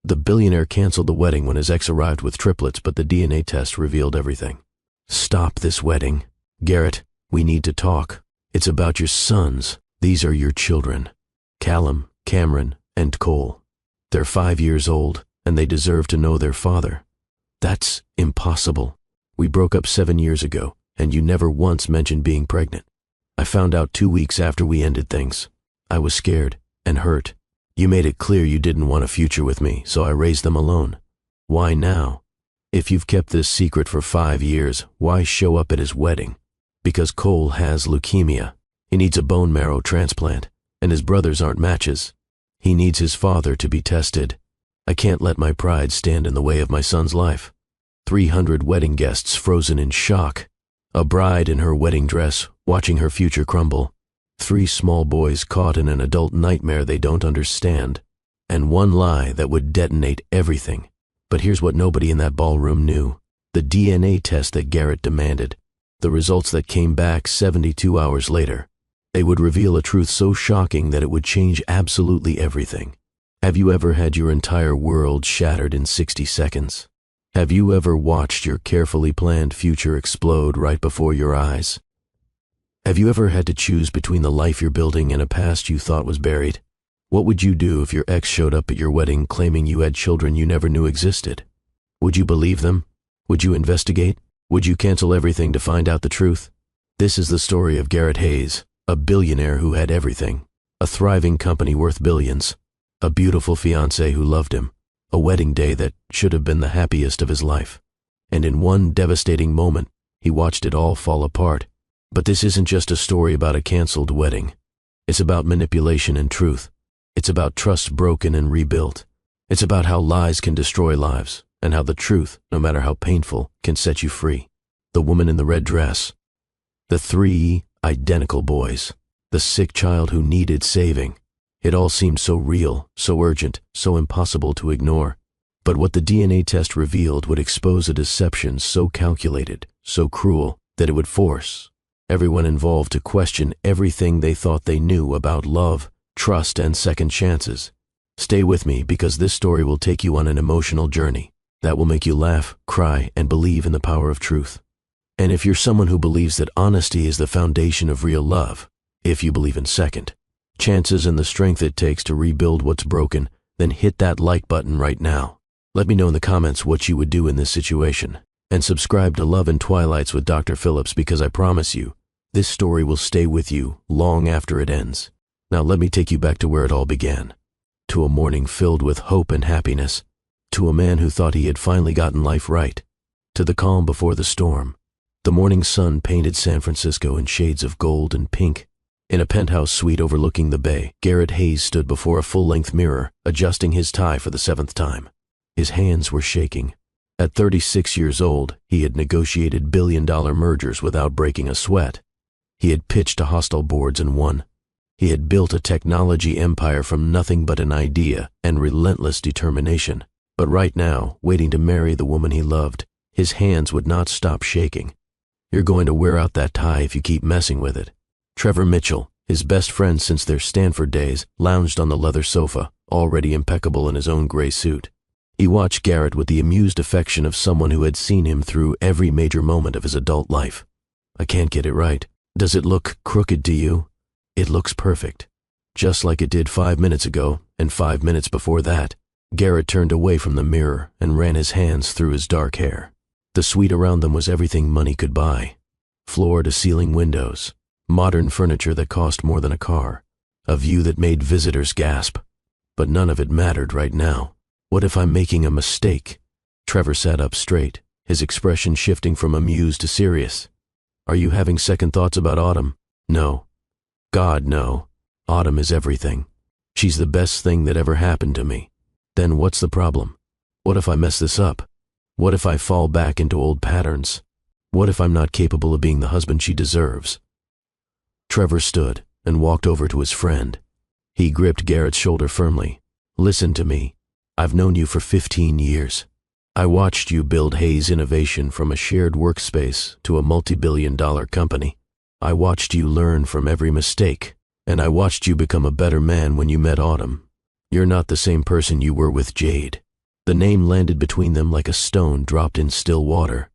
The billionaire canceled the wedding when his ex arrived with triplets, but the DNA test revealed everything. Stop this wedding. Garrett, we need to talk. It's about your sons. These are your children. Callum, Cameron, and Cole. They're 5 years old, and they deserve to know their father. That's impossible. We broke up 7 years ago, and you never once mentioned being pregnant. I found out 2 weeks after we ended things. I was scared and hurt. You made it clear you didn't want a future with me, so I raised them alone. Why now? If you've kept this secret for 5 years, why show up at his wedding? Because Cole has leukemia. He needs a bone marrow transplant, and his brothers aren't matches. He needs his father to be tested. I can't let my pride stand in the way of my son's life. 300 wedding guests frozen in shock. A bride in her wedding dress, watching her future crumble. 3 small boys caught in an adult nightmare they don't understand. And one lie that would detonate everything. But here's what nobody in that ballroom knew. The DNA test that Garrett demanded. The results that came back 72 hours later. They would reveal a truth so shocking that it would change absolutely everything. Have you ever had your entire world shattered in 60 seconds? Have you ever watched your carefully planned future explode right before your eyes? Have you ever had to choose between the life you're building and a past you thought was buried? What would you do if your ex showed up at your wedding claiming you had children you never knew existed? Would you believe them? Would you investigate? Would you cancel everything to find out the truth? This is the story of Garrett Hayes, a billionaire who had everything, a thriving company worth billions, a beautiful fiancée who loved him, a wedding day that should have been the happiest of his life. And in one devastating moment, he watched it all fall apart. But this isn't just a story about a canceled wedding. It's about manipulation and truth. It's about trust broken and rebuilt. It's about how lies can destroy lives, and how the truth, no matter how painful, can set you free. The woman in the red dress. The 3 identical boys. The sick child who needed saving. It all seemed so real, so urgent, so impossible to ignore. But what the DNA test revealed would expose a deception so calculated, so cruel, that it would force everyone involved to question everything they thought they knew about love, trust, and second chances. Stay with me, because this story will take you on an emotional journey that will make you laugh, cry, and believe in the power of truth. And if you're someone who believes that honesty is the foundation of real love, if you believe in second chances and the strength it takes to rebuild what's broken, then hit that like button right now. Let me know in the comments what you would do in this situation. And subscribe to Love and Twilights with Dr. Phillips, because I promise you, this story will stay with you long after it ends. Now let me take you back to where it all began. To a morning filled with hope and happiness. To a man who thought he had finally gotten life right. To the calm before the storm. The morning sun painted San Francisco in shades of gold and pink. In a penthouse suite overlooking the bay, Garrett Hayes stood before a full-length mirror, adjusting his tie for the 7th time. His hands were shaking. At 36 years old, he had negotiated billion-dollar mergers without breaking a sweat. He had pitched to hostile boards and won. He had built a technology empire from nothing but an idea and relentless determination. But right now, waiting to marry the woman he loved, his hands would not stop shaking. You're going to wear out that tie if you keep messing with it. Trevor Mitchell, his best friend since their Stanford days, lounged on the leather sofa, already impeccable in his own gray suit. He watched Garrett with the amused affection of someone who had seen him through every major moment of his adult life. I can't get it right. Does it look crooked to you? It looks perfect. Just like it did 5 minutes ago, and 5 minutes before that. Garrett turned away from the mirror and ran his hands through his dark hair. The suite around them was everything money could buy. Floor-to-ceiling windows, modern furniture that cost more than a car, a view that made visitors gasp. But none of it mattered right now. What if I'm making a mistake? Trevor sat up straight, his expression shifting from amused to serious. Are you having second thoughts about Autumn? No. God, no. Autumn is everything. She's the best thing that ever happened to me. Then what's the problem? What if I mess this up? What if I fall back into old patterns? What if I'm not capable of being the husband she deserves? Trevor stood and walked over to his friend. He gripped Garrett's shoulder firmly. Listen to me. I've known you for 15 years. I watched you build Hayes Innovation from a shared workspace to a multi-billion-dollar company. I watched you learn from every mistake, and I watched you become a better man when you met Autumn. You're not the same person you were with Jade. The name landed between them like a stone dropped in still water.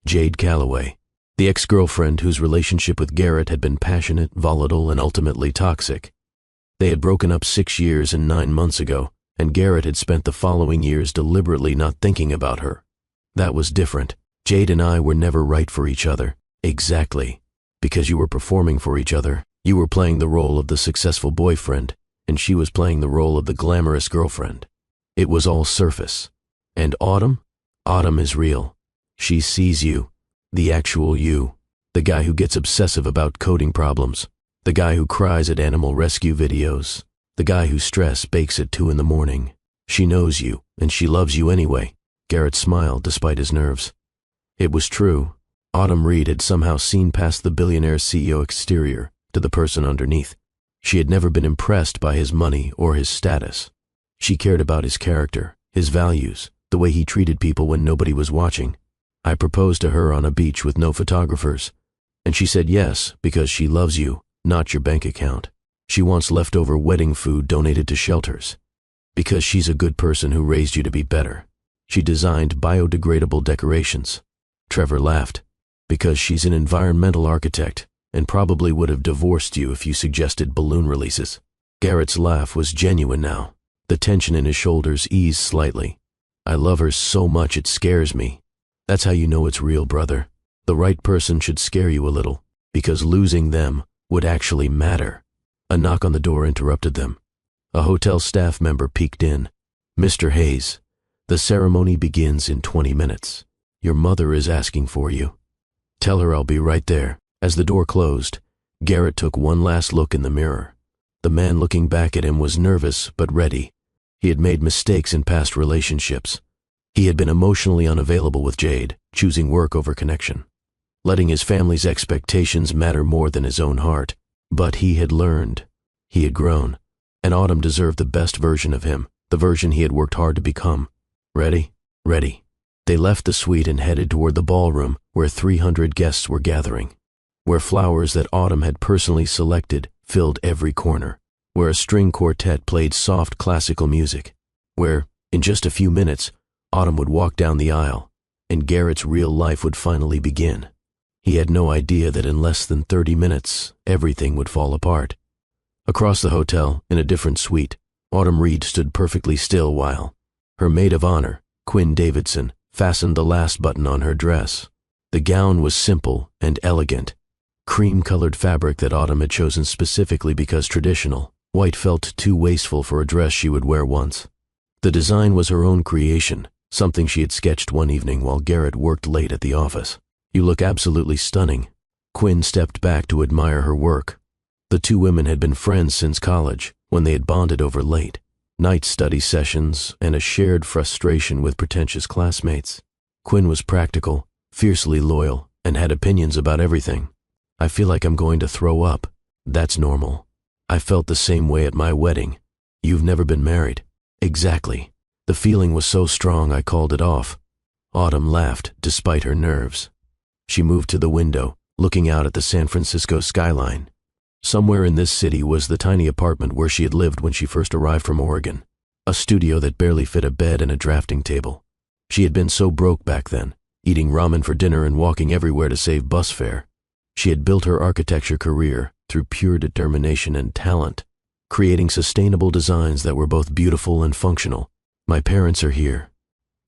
Jade Calloway, the ex-girlfriend whose relationship with Garrett had been passionate, volatile, and ultimately toxic. They had broken up 6 years and 9 months ago, and Garrett had spent the following years deliberately not thinking about her. That was different. Jade and I were never right for each other. Exactly. Because you were performing for each other. You were playing the role of the successful boyfriend, and she was playing the role of the glamorous girlfriend. It was all surface. And Autumn? Autumn is real. She sees you. The actual you. The guy who gets obsessive about coding problems. The guy who cries at animal rescue videos. The guy whose stress bakes at 2 a.m. She knows you, and she loves you anyway. Garrett smiled despite his nerves. It was true. Autumn Reed had somehow seen past the billionaire CEO exterior to the person underneath. She had never been impressed by his money or his status. She cared about his character, his values, the way he treated people when nobody was watching. I proposed to her on a beach with no photographers, and she said yes because she loves you, not your bank account. She wants leftover wedding food donated to shelters. Because she's a good person who raised you to be better. She designed biodegradable decorations. Trevor laughed. Because she's an environmental architect and probably would have divorced you if you suggested balloon releases. Garrett's laugh was genuine now. The tension in his shoulders eased slightly. I love her so much it scares me. That's how you know it's real, brother. The right person should scare you a little, because losing them would actually matter. A knock on the door interrupted them. A hotel staff member peeked in. Mr. Hayes, the ceremony begins in 20 minutes. Your mother is asking for you. Tell her I'll be right there. As the door closed, Garrett took one last look in the mirror. The man looking back at him was nervous but ready. He had made mistakes in past relationships. He had been emotionally unavailable with Jade, choosing work over connection, letting his family's expectations matter more than his own heart. But he had learned. He had grown. And Autumn deserved the best version of him, the version he had worked hard to become. Ready? Ready. They left the suite and headed toward the ballroom where 300 guests were gathering, where flowers that Autumn had personally selected filled every corner, where a string quartet played soft classical music, where, in just a few minutes, Autumn would walk down the aisle, and Garrett's real life would finally begin. He had no idea that in less than 30 minutes, everything would fall apart. Across the hotel, in a different suite, Autumn Reed stood perfectly still while her maid of honor, Quinn Davidson, fastened the last button on her dress. The gown was simple and elegant, cream-colored fabric that Autumn had chosen specifically because traditional. White felt too wasteful for a dress she would wear once. The design was her own creation, something she had sketched one evening while Garrett worked late at the office. You look absolutely stunning. Quinn stepped back to admire her work. The two women had been friends since college, when they had bonded over late night study sessions and a shared frustration with pretentious classmates. Quinn was practical, fiercely loyal, and had opinions about everything. I feel like I'm going to throw up. That's normal. I felt the same way at my wedding. You've never been married. Exactly. The feeling was so strong I called it off. Autumn laughed despite her nerves. She moved to the window, looking out at the San Francisco skyline. Somewhere in this city was the tiny apartment where she had lived when she first arrived from Oregon, a studio that barely fit a bed and a drafting table. She had been so broke back then, eating ramen for dinner and walking everywhere to save bus fare. She had built her architecture career through pure determination and talent, creating sustainable designs that were both beautiful and functional. My parents are here.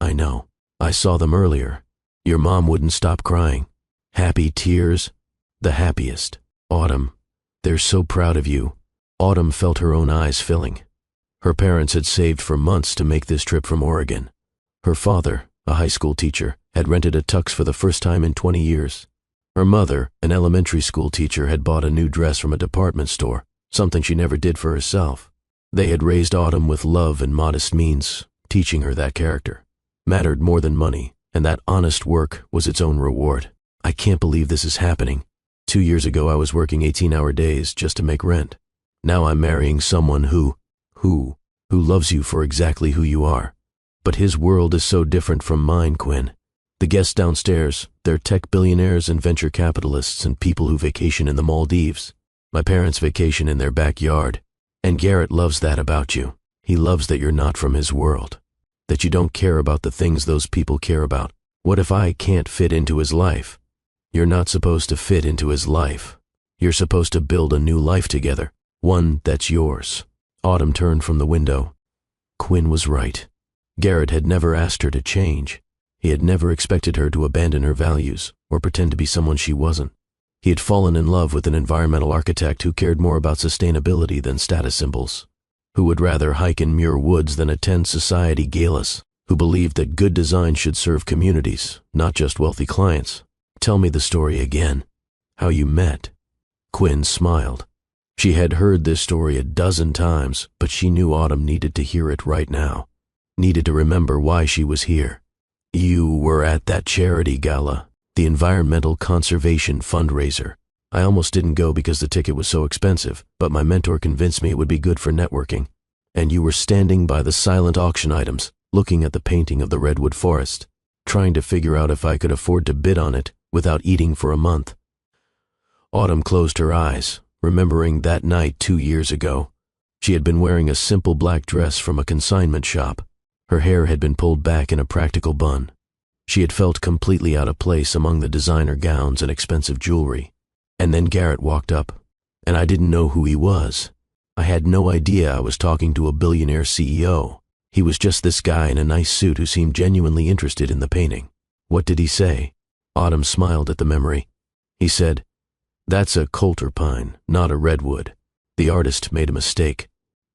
I know. I saw them earlier. Your mom wouldn't stop crying. Happy tears. The happiest. Autumn. They're so proud of you. Autumn felt her own eyes filling. Her parents had saved for months to make this trip from Oregon. Her father, a high school teacher, had rented a tux for the first time in 20 years. Her mother, an elementary school teacher, had bought a new dress from a department store, something she never did for herself. They had raised Autumn with love and modest means, teaching her that character mattered more than money, and that honest work was its own reward. I can't believe this is happening. 2 years ago I was working 18-hour days just to make rent. Now I'm marrying someone who loves you for exactly who you are. But his world is so different from mine, Quinn. The guests downstairs, they're tech billionaires and venture capitalists and people who vacation in the Maldives. My parents vacation in their backyard. And Garrett loves that about you. He loves that you're not from his world. That you don't care about the things those people care about. What if I can't fit into his life? You're not supposed to fit into his life. You're supposed to build a new life together, one that's yours. Autumn turned from the window. Quinn was right. Garrett had never asked her to change. He had never expected her to abandon her values or pretend to be someone she wasn't. He had fallen in love with an environmental architect who cared more about sustainability than status symbols, who would rather hike in Muir Woods than attend society galas, who believed that good design should serve communities, not just wealthy clients. Tell me the story again. How you met. Quinn smiled. She had heard this story a dozen times, but she knew Autumn needed to hear it right now. Needed to remember why she was here. You were at that charity gala, the environmental conservation fundraiser. I almost didn't go because the ticket was so expensive, but my mentor convinced me it would be good for networking. And you were standing by the silent auction items, looking at the painting of the redwood forest, trying to figure out if I could afford to bid on it without eating for a month. Autumn closed her eyes, remembering that night 2 years ago. She had been wearing a simple black dress from a consignment shop. Her hair had been pulled back in a practical bun. She had felt completely out of place among the designer gowns and expensive jewelry. And then Garrett walked up, and I didn't know who he was. I had no idea I was talking to a billionaire CEO. He was just this guy in a nice suit who seemed genuinely interested in the painting. What did he say? Autumn smiled at the memory. He said, "That's a coulter pine, not a redwood. The artist made a mistake."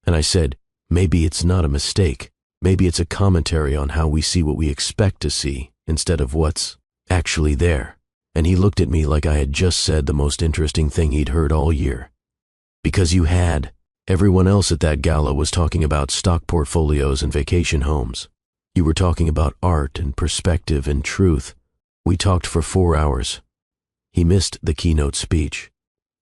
And I said, "Maybe it's not a mistake. Maybe it's a commentary on how we see what we expect to see instead of what's actually there." And he looked at me like I had just said the most interesting thing he'd heard all year. Because you had. Everyone else at that gala was talking about stock portfolios and vacation homes. You were talking about art and perspective and truth. We talked for 4 hours. He missed the keynote speech.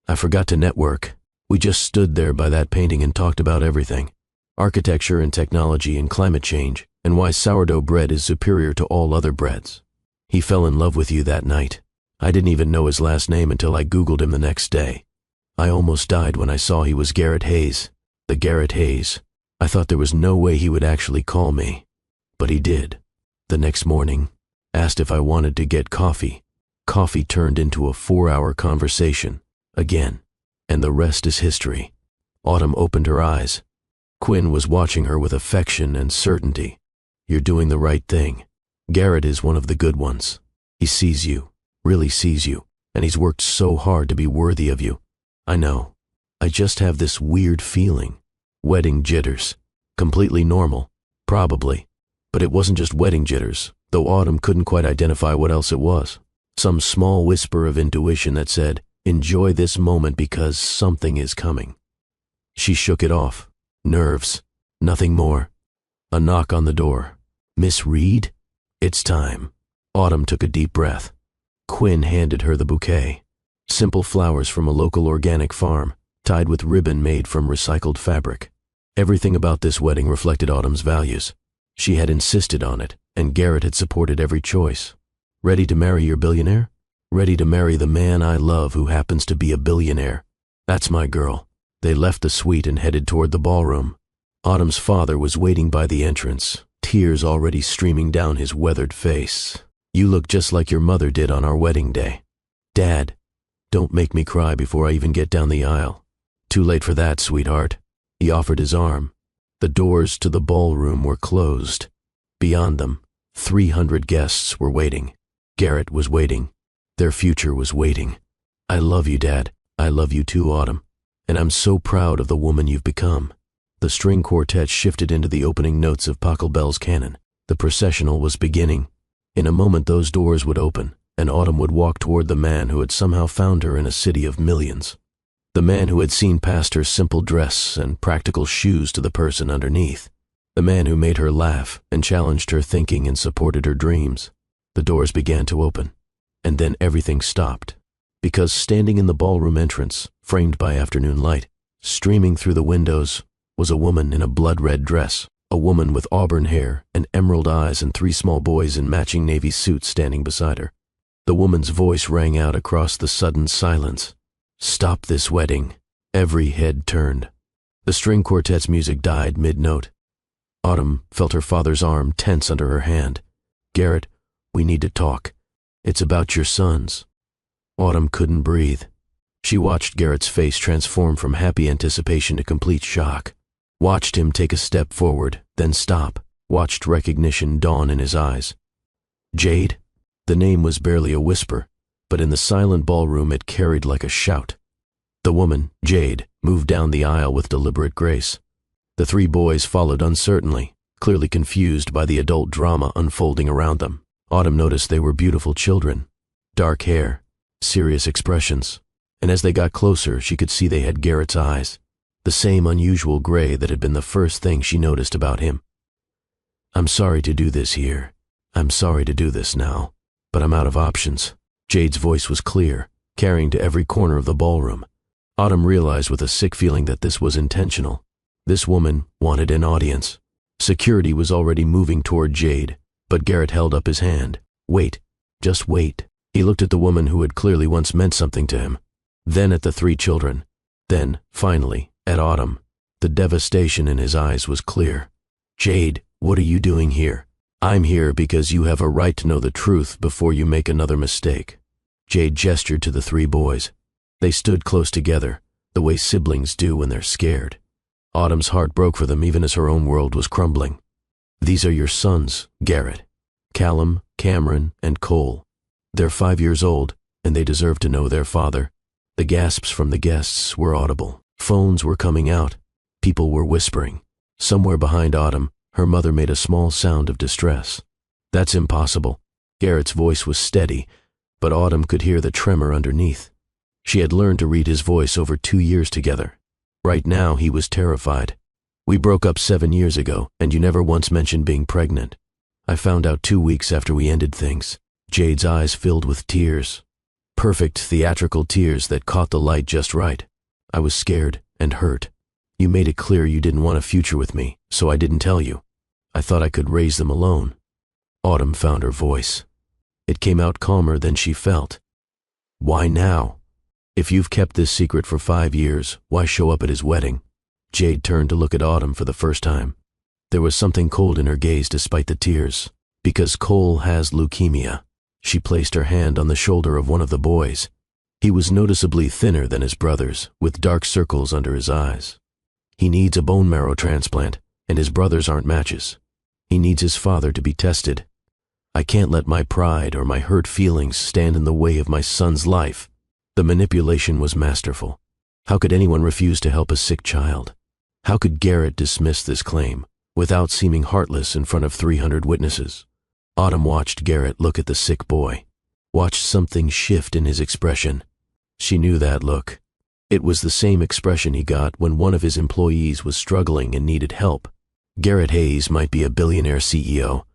I forgot to network. We just stood there by that painting and talked about everything. Architecture and technology and climate change, and why sourdough bread is superior to all other breads. He fell in love with you that night. I didn't even know his last name until I Googled him the next day. I almost died when I saw he was Garrett Hayes. The Garrett Hayes. I thought there was no way he would actually call me. But he did. The next morning, asked if I wanted to get coffee. Coffee turned into a 4-hour conversation, again. And the rest is history. Autumn opened her eyes. Quinn was watching her with affection and certainty. You're doing the right thing. Garrett is one of the good ones. He sees you, really sees you, and he's worked so hard to be worthy of you. I know. I just have this weird feeling. Wedding jitters. Completely normal, probably. But it wasn't just wedding jitters, though Autumn couldn't quite identify what else it was. Some small whisper of intuition that said, enjoy this moment because something is coming. She shook it off. Nerves. Nothing more. A knock on the door. Miss Reed? It's time. Autumn took a deep breath. Quinn handed her the bouquet. Simple flowers from a local organic farm, tied with ribbon made from recycled fabric. Everything about this wedding reflected Autumn's values. She had insisted on it, and Garrett had supported every choice. Ready to marry your billionaire? Ready to marry the man I love who happens to be a billionaire. That's my girl. They left the suite and headed toward the ballroom. Autumn's father was waiting by the entrance, tears already streaming down his weathered face. You look just like your mother did on our wedding day. Dad, don't make me cry before I even get down the aisle. Too late for that, sweetheart. He offered his arm. The doors to the ballroom were closed. Beyond them, 300 guests were waiting. Garrett was waiting. Their future was waiting. I love you, Dad. I love you too, Autumn. And I'm so proud of the woman you've become. The string quartet shifted into the opening notes of Pachelbel's canon. The processional was beginning. In a moment those doors would open, and Autumn would walk toward the man who had somehow found her in a city of millions. The man who had seen past her simple dress and practical shoes to the person underneath. The man who made her laugh and challenged her thinking and supported her dreams. The doors began to open, and then everything stopped. Because standing in the ballroom entrance, framed by afternoon light, streaming through the windows, was a woman in a blood-red dress, a woman with auburn hair and emerald eyes and 3 small boys in matching navy suits standing beside her. The woman's voice rang out across the sudden silence. Stop this wedding. Every head turned. The string quartet's music died mid-note. Autumn felt her father's arm tense under her hand. "Garrett, we need to talk. It's about your sons." Autumn couldn't breathe. She watched Garrett's face transform from happy anticipation to complete shock. Watched him take a step forward, then stop. Watched recognition dawn in his eyes. "Jade?" The name was barely a whisper, but in the silent ballroom it carried like a shout. The woman, Jade, moved down the aisle with deliberate grace. The three boys followed uncertainly, clearly confused by the adult drama unfolding around them. Autumn noticed they were beautiful children. Dark hair, serious expressions, and as they got closer she could see they had Garrett's eyes, the same unusual gray that had been the first thing she noticed about him. "I'm sorry to do this here. I'm sorry to do this now, but I'm out of options." Jade's voice was clear, carrying to every corner of the ballroom. Autumn realized with a sick feeling that this was intentional. This woman wanted an audience. Security was already moving toward Jade, but Garrett held up his hand. "Wait, just wait." He looked at the woman who had clearly once meant something to him, then at the three children, then, finally, at Autumn. The devastation in his eyes was clear. "Jade, what are you doing here?" "I'm here because you have a right to know the truth before you make another mistake." Jade gestured to the three boys. They stood close together, the way siblings do when they're scared. Autumn's heart broke for them even as her own world was crumbling. "These are your sons, Garrett. Callum, Cameron, and Cole. They're 5 years old, and they deserve to know their father." The gasps from the guests were audible. Phones were coming out. People were whispering. Somewhere behind Autumn, her mother made a small sound of distress. "That's impossible." Garrett's voice was steady, but Autumn could hear the tremor underneath. She had learned to read his voice over 2 years together. Right now he was terrified. "We broke up 7 years ago, and you never once mentioned being pregnant. I found out 2 weeks after we ended things." Jade's eyes filled with tears. Perfect theatrical tears that caught the light just right. "I was scared and hurt. You made it clear you didn't want a future with me, so I didn't tell you. I thought I could raise them alone." Autumn found her voice. It came out calmer than she felt. "Why now? If you've kept this secret for 5 years, why show up at his wedding?" Jade turned to look at Autumn for the first time. There was something cold in her gaze despite the tears. "Because Cole has leukemia." She placed her hand on the shoulder of one of the boys. He was noticeably thinner than his brothers, with dark circles under his eyes. "He needs a bone marrow transplant, and his brothers aren't matches. He needs his father to be tested. I can't let my pride or my hurt feelings stand in the way of my son's life." The manipulation was masterful. How could anyone refuse to help a sick child? How could Garrett dismiss this claim without seeming heartless in front of 300 witnesses? Autumn watched Garrett look at the sick boy, watched something shift in his expression. She knew that look. It was the same expression he got when one of his employees was struggling and needed help. Garrett Hayes might be a billionaire CEO,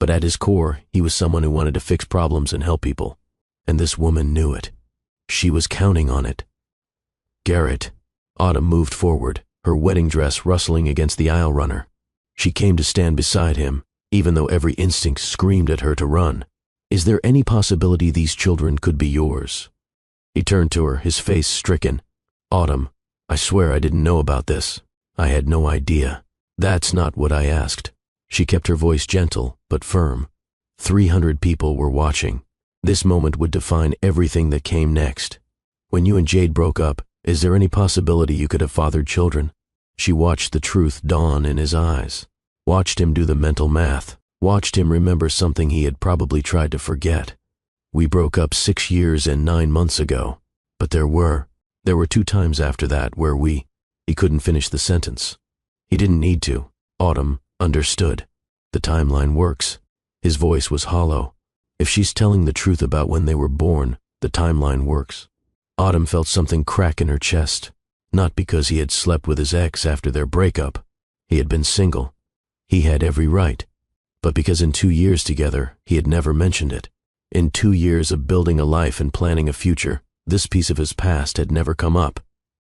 but at his core, he was someone who wanted to fix problems and help people. And this woman knew it. She was counting on it. "Garrett." Autumn moved forward, her wedding dress rustling against the aisle runner. She came to stand beside him, even though every instinct screamed at her to run. "Is there any possibility these children could be yours?" He turned to her, his face stricken. "Autumn, I swear I didn't know about this. I had no idea. That's not what I asked." She kept her voice gentle, but firm. 300 people were watching. This moment would define everything that came next. "When you and Jade broke up, is there any possibility you could have fathered children?" She watched the truth dawn in his eyes, watched him do the mental math, watched him remember something he had probably tried to forget. "We broke up 6 years and 9 months ago, but there were 2 times after that where He couldn't finish the sentence. He didn't need to. Autumn understood. The timeline works. His voice was hollow. If she's telling the truth about when they were born, the timeline works. Autumn felt something crack in her chest, not because he had slept with his ex after their breakup. He had been single. He had every right. But because in 2 years together, he had never mentioned it. In 2 years of building a life and planning a future, this piece of his past had never come up.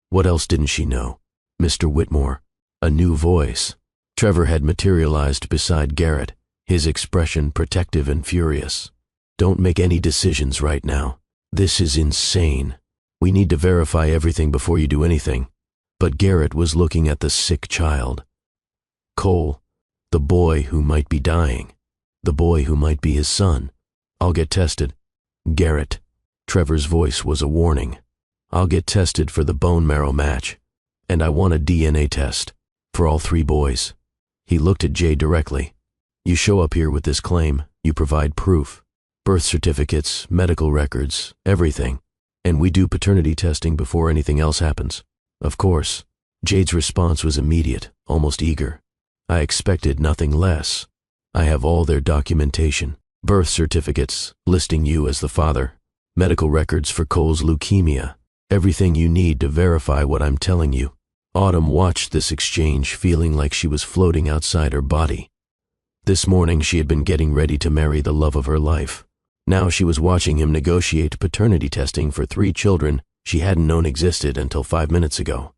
What else didn't she know? Mr. Whitmore. A new voice. Trevor had materialized beside Garrett, his expression protective and furious. "Don't make any decisions right now. This is insane. We need to verify everything before you do anything." But Garrett was looking at the sick child. "Cole, The boy who might be dying. The boy who might be his son. I'll get tested. Garrett. Trevor's voice was a warning. I'll get tested for the bone marrow match. And I want a DNA test. For all 3 boys. He looked at Jade directly. You show up here with this claim. You provide proof. Birth certificates, medical records, everything. And we do paternity testing before anything else happens. Of course. Jade's response was immediate, almost eager. I expected nothing less. I have all their documentation. Birth certificates, listing you as the father. Medical records for Cole's leukemia. Everything you need to verify what I'm telling you. Autumn watched this exchange, feeling like she was floating outside her body. This morning she had been getting ready to marry the love of her life. Now she was watching him negotiate paternity testing for 3 children she hadn't known existed until 5 minutes ago.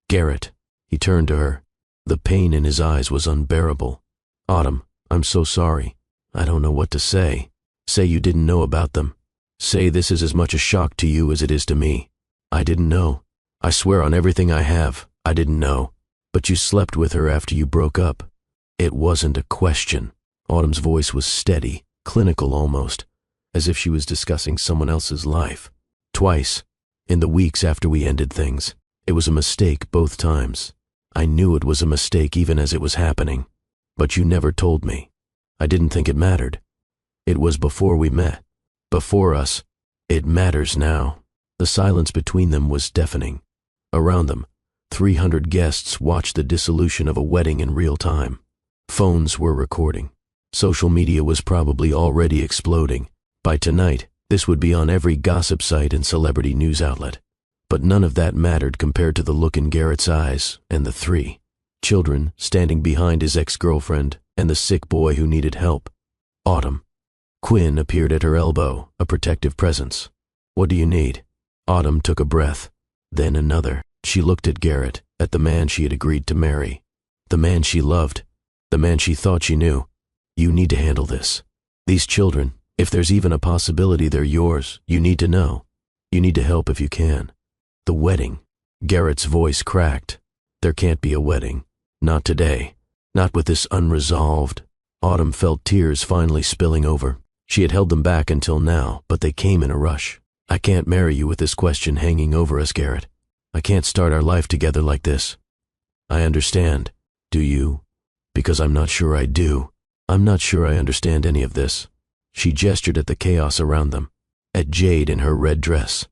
Garrett. He turned to her. The pain in his eyes was unbearable. Autumn, I'm so sorry. I don't know what to say. Say you didn't know about them. Say this is as much a shock to you as it is to me. I didn't know. I swear on everything I have, I didn't know. But you slept with her after you broke up. It wasn't a question. Autumn's voice was steady, clinical almost, as if she was discussing someone else's life. Twice, in the weeks after we ended things. It was a mistake both times. I knew it was a mistake even as it was happening. But you never told me. I didn't think it mattered. It was before we met. Before us. It matters now. The silence between them was deafening. Around them, 300 guests watched the dissolution of a wedding in real time. Phones were recording. Social media was probably already exploding. By tonight, this would be on every gossip site and celebrity news outlet. But none of that mattered compared to the look in Garrett's eyes and the 3 children standing behind his ex-girlfriend and the sick boy who needed help. Autumn. Quinn appeared at her elbow, a protective presence. What do you need? Autumn took a breath, then another. She looked at Garrett, at the man she had agreed to marry. The man she loved. The man she thought she knew. You need to handle this. These children, if there's even a possibility they're yours, you need to know. You need to help if you can. The wedding. Garrett's voice cracked. There can't be a wedding. Not today. Not with this unresolved. Autumn felt tears finally spilling over. She had held them back until now, but they came in a rush. I can't marry you with this question hanging over us, Garrett. I can't start our life together like this. I understand. Do you? Because I'm not sure I do. I'm not sure I understand any of this. She gestured at the chaos around them. At Jade in her red dress.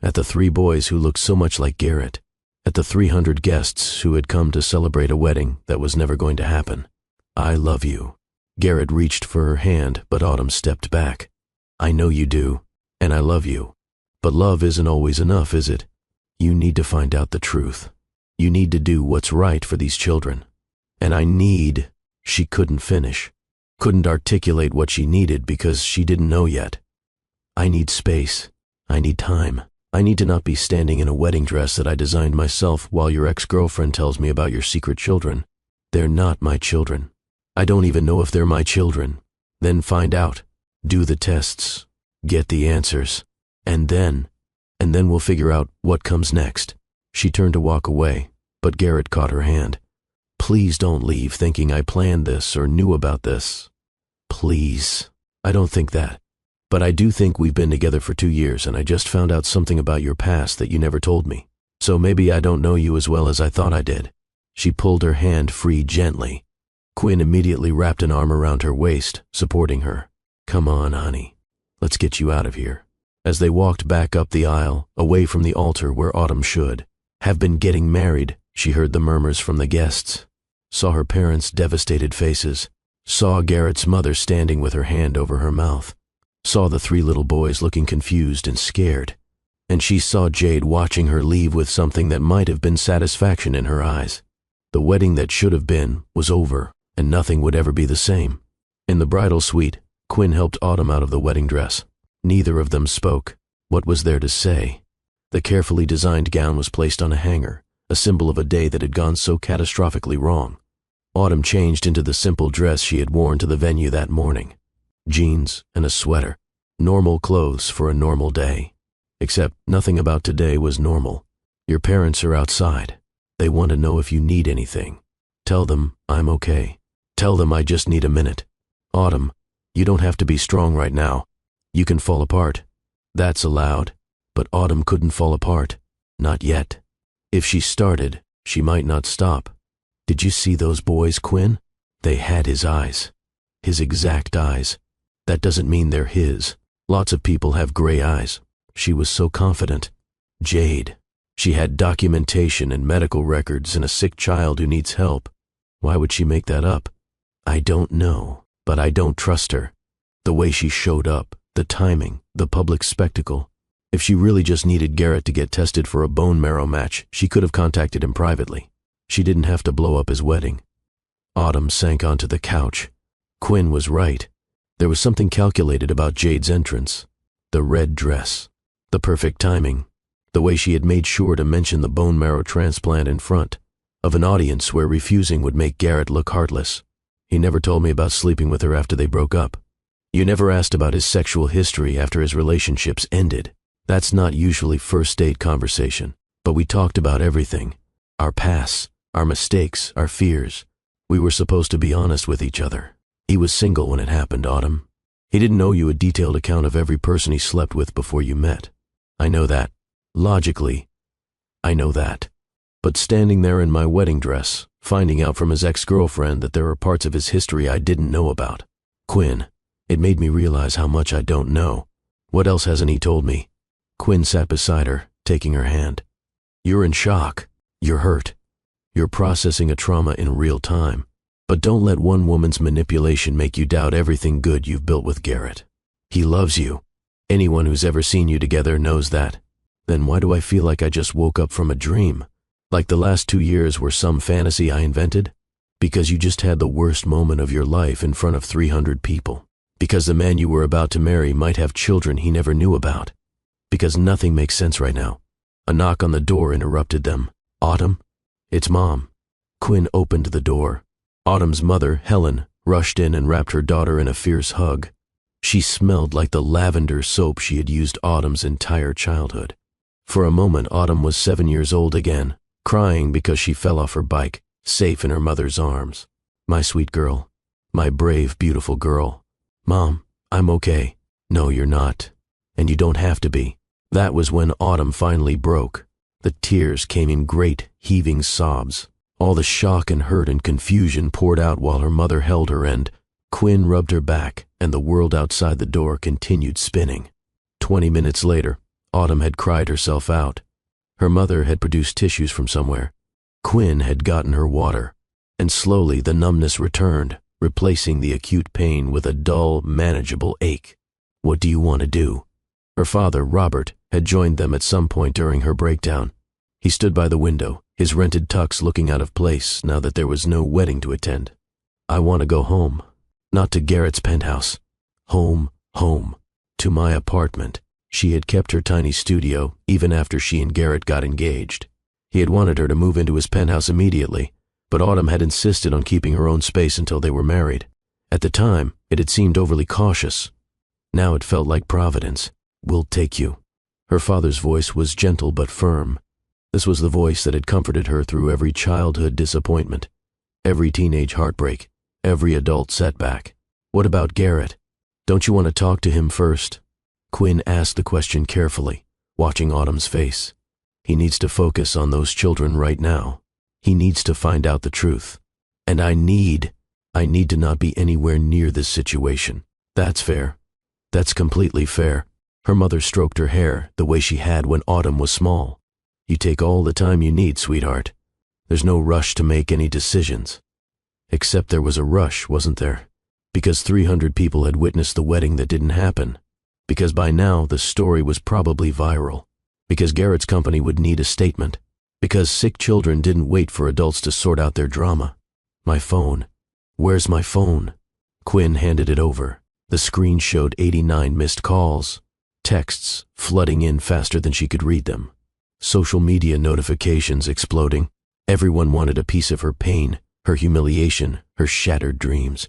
At the 3 boys who looked so much like Garrett. At the 300 guests who had come to celebrate a wedding that was never going to happen. I love you. Garrett reached for her hand, but Autumn stepped back. I know you do, and I love you. But love isn't always enough, is it? You need to find out the truth. You need to do what's right for these children. And I need... She couldn't finish. Couldn't articulate what she needed because she didn't know yet. I need space. I need time. I need to not be standing in a wedding dress that I designed myself while your ex-girlfriend tells me about your secret children. They're not my children. I don't even know if they're my children. Then find out. Do the tests. Get the answers. And then we'll figure out what comes next. She turned to walk away, but Garrett caught her hand. Please don't leave thinking I planned this or knew about this. Please. I don't think that. But I do think we've been together for 2 years and I just found out something about your past that you never told me. So maybe I don't know you as well as I thought I did. She pulled her hand free gently. Quinn immediately wrapped an arm around her waist, supporting her. Come on, honey. Let's get you out of here. As they walked back up the aisle, away from the altar where Autumn should have been getting married, she heard the murmurs from the guests. Saw her parents' devastated faces. Saw Garrett's mother standing with her hand over her mouth. Saw the 3 little boys looking confused and scared. And she saw Jade watching her leave with something that might have been satisfaction in her eyes. The wedding that should have been was over, and nothing would ever be the same. In the bridal suite, Quinn helped Autumn out of the wedding dress. Neither of them spoke. What was there to say? The carefully designed gown was placed on a hanger, a symbol of a day that had gone so catastrophically wrong. Autumn changed into the simple dress she had worn to the venue that morning. Jeans and a sweater. Normal clothes for a normal day. Except nothing about today was normal. Your parents are outside. They want to know if you need anything. Tell them I'm okay. Tell them I just need a minute. Autumn, you don't have to be strong right now. You can fall apart. That's allowed. But Autumn couldn't fall apart. Not yet. If she started, she might not stop. Did you see those boys, Quinn? They had his eyes. His exact eyes. That doesn't mean they're his. Lots of people have gray eyes. She was so confident. Jade. She had documentation and medical records and a sick child who needs help. Why would she make that up? I don't know, but I don't trust her. The way she showed up, the timing, the public spectacle. If she really just needed Garrett to get tested for a bone marrow match, she could have contacted him privately. She didn't have to blow up his wedding. Autumn sank onto the couch. Quinn was right. There was something calculated about Jade's entrance. The red dress. The perfect timing. The way she had made sure to mention the bone marrow transplant in front of an audience where refusing would make Garrett look heartless. He never told me about sleeping with her after they broke up. You never asked about his sexual history after his relationships ended. That's not usually first date conversation, but we talked about everything. Our pasts, our mistakes, our fears. We were supposed to be honest with each other. He was single when it happened, Autumn. He didn't owe you a detailed account of every person he slept with before you met. I know that. Logically, I know that. But standing there in my wedding dress, finding out from his ex-girlfriend that there are parts of his history I didn't know about. Quinn, it made me realize how much I don't know. What else hasn't he told me? Quinn sat beside her, taking her hand. You're in shock. You're hurt. You're processing a trauma in real time. But don't let one woman's manipulation make you doubt everything good you've built with Garrett. He loves you. Anyone who's ever seen you together knows that. Then why do I feel like I just woke up from a dream? Like the last 2 years were some fantasy I invented? Because you just had the worst moment of your life in front of 300 people. Because the man you were about to marry might have children he never knew about. Because nothing makes sense right now. A knock on the door interrupted them. Autumn? It's Mom. Quinn opened the door. Autumn's mother, Helen, rushed in and wrapped her daughter in a fierce hug. She smelled like the lavender soap she had used Autumn's entire childhood. For a moment, Autumn was 7 years old again, crying because she fell off her bike, safe in her mother's arms. My sweet girl. My brave, beautiful girl. Mom, I'm okay. No, you're not. And you don't have to be. That was when Autumn finally broke. The tears came in great, heaving sobs. All the shock and hurt and confusion poured out while her mother held her, and Quinn rubbed her back, and the world outside the door continued spinning. 20 minutes later, Autumn had cried herself out. Her mother had produced tissues from somewhere. Quinn had gotten her water, and slowly the numbness returned, replacing the acute pain with a dull, manageable ache. What do you want to do? Her father, Robert, had joined them at some point during her breakdown. He stood by the window, his rented tux looking out of place now that there was no wedding to attend. I want to go home. Not to Garrett's penthouse. Home, home. To my apartment. She had kept her tiny studio, even after she and Garrett got engaged. He had wanted her to move into his penthouse immediately, but Autumn had insisted on keeping her own space until they were married. At the time, it had seemed overly cautious. Now it felt like Providence. We'll take you. Her father's voice was gentle but firm. This was the voice that had comforted her through every childhood disappointment, every teenage heartbreak, every adult setback. What about Garrett? Don't you want to talk to him first? Quinn asked the question carefully, watching Autumn's face. He needs to focus on those children right now. He needs to find out the truth. And I need to not be anywhere near this situation. That's fair. That's completely fair. Her mother stroked her hair the way she had when Autumn was small. You take all the time you need, sweetheart. There's no rush to make any decisions. Except there was a rush, wasn't there? Because 300 people had witnessed the wedding that didn't happen. Because by now the story was probably viral. Because Garrett's company would need a statement. Because sick children didn't wait for adults to sort out their drama. My phone. Where's my phone? Quinn handed it over. The screen showed 89 missed calls. Texts flooding in faster than she could read them. Social media notifications exploding. Everyone wanted a piece of her pain, her humiliation, her shattered dreams.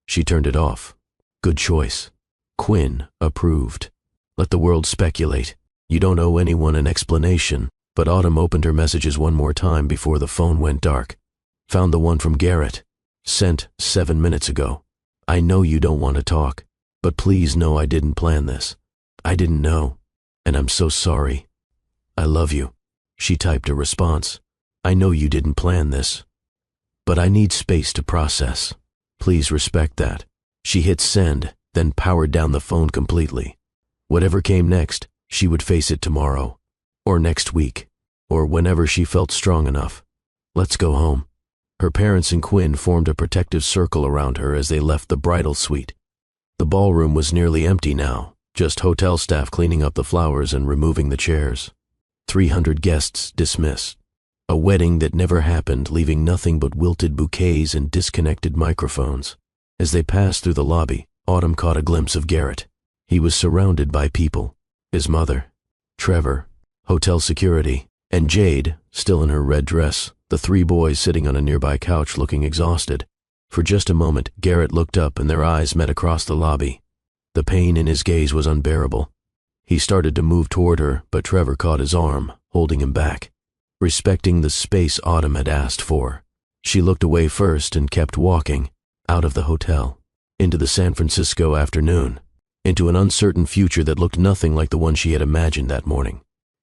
She turned it off. Good choice. Quinn approved. Let the world speculate. You don't owe anyone an explanation. But Autumn opened her messages one more time before the phone went dark. Found the one from Garrett. Sent 7 minutes ago. I know you don't want to talk, but please know I didn't plan this. I didn't know, and I'm so sorry. I love you. She typed a response. I know you didn't plan this, but I need space to process. Please respect that. She hit send, then powered down the phone completely. Whatever came next, she would face it tomorrow, or next week, or whenever she felt strong enough. Let's go home. Her parents and Quinn formed a protective circle around her as they left the bridal suite. The ballroom was nearly empty now, just hotel staff cleaning up the flowers and removing the chairs. 300 guests dismissed. A wedding that never happened, leaving nothing but wilted bouquets and disconnected microphones. As they passed through the lobby, Autumn caught a glimpse of Garrett. He was surrounded by people. His mother, Trevor, hotel security, and Jade, still in her red dress, the 3 boys sitting on a nearby couch looking exhausted. For just a moment, Garrett looked up and their eyes met across the lobby. The pain in his gaze was unbearable. He started to move toward her, but Trevor caught his arm, holding him back. Respecting the space Autumn had asked for, she looked away first and kept walking, out of the hotel, into the San Francisco afternoon, into an uncertain future that looked nothing like the one she had imagined that morning.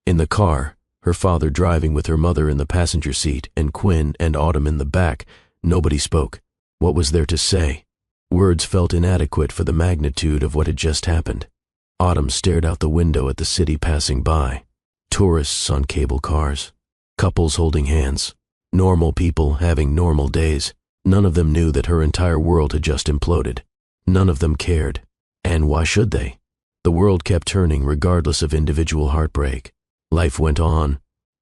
In the car, her father driving with her mother in the passenger seat and Quinn and Autumn in the back, nobody spoke. What was there to say? Words felt inadequate for the magnitude of what had just happened. Autumn stared out the window at the city passing by. Tourists on cable cars. Couples holding hands. Normal people having normal days. None of them knew that her entire world had just imploded. None of them cared. And why should they? The world kept turning regardless of individual heartbreak. Life went on.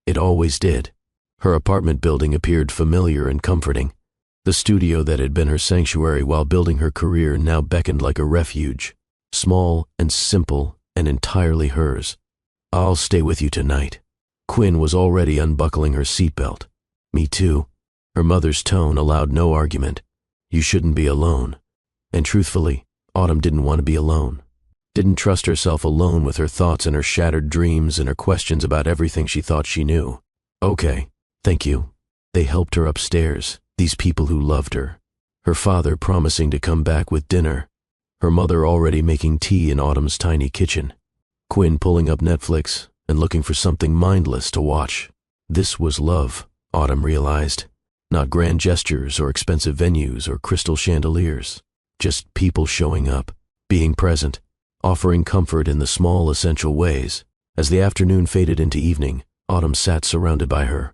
It always did. Her apartment building appeared familiar and comforting. The studio that had been her sanctuary while building her career now beckoned like a refuge. Small and simple and entirely hers. I'll stay with you tonight. Quinn was already unbuckling her seatbelt. Me too. Her mother's tone allowed no argument. You shouldn't be alone. And truthfully, Autumn didn't want to be alone. Didn't trust herself alone with her thoughts and her shattered dreams and her questions about everything she thought she knew. Okay, thank you. They helped her upstairs, these people who loved her. Her father promising to come back with dinner. Her mother already making tea in Autumn's tiny kitchen. Quinn pulling up Netflix and looking for something mindless to watch. This was love, Autumn realized. Not grand gestures or expensive venues or crystal chandeliers. Just people showing up, being present, offering comfort in the small essential ways. As the afternoon faded into evening, Autumn sat surrounded by her.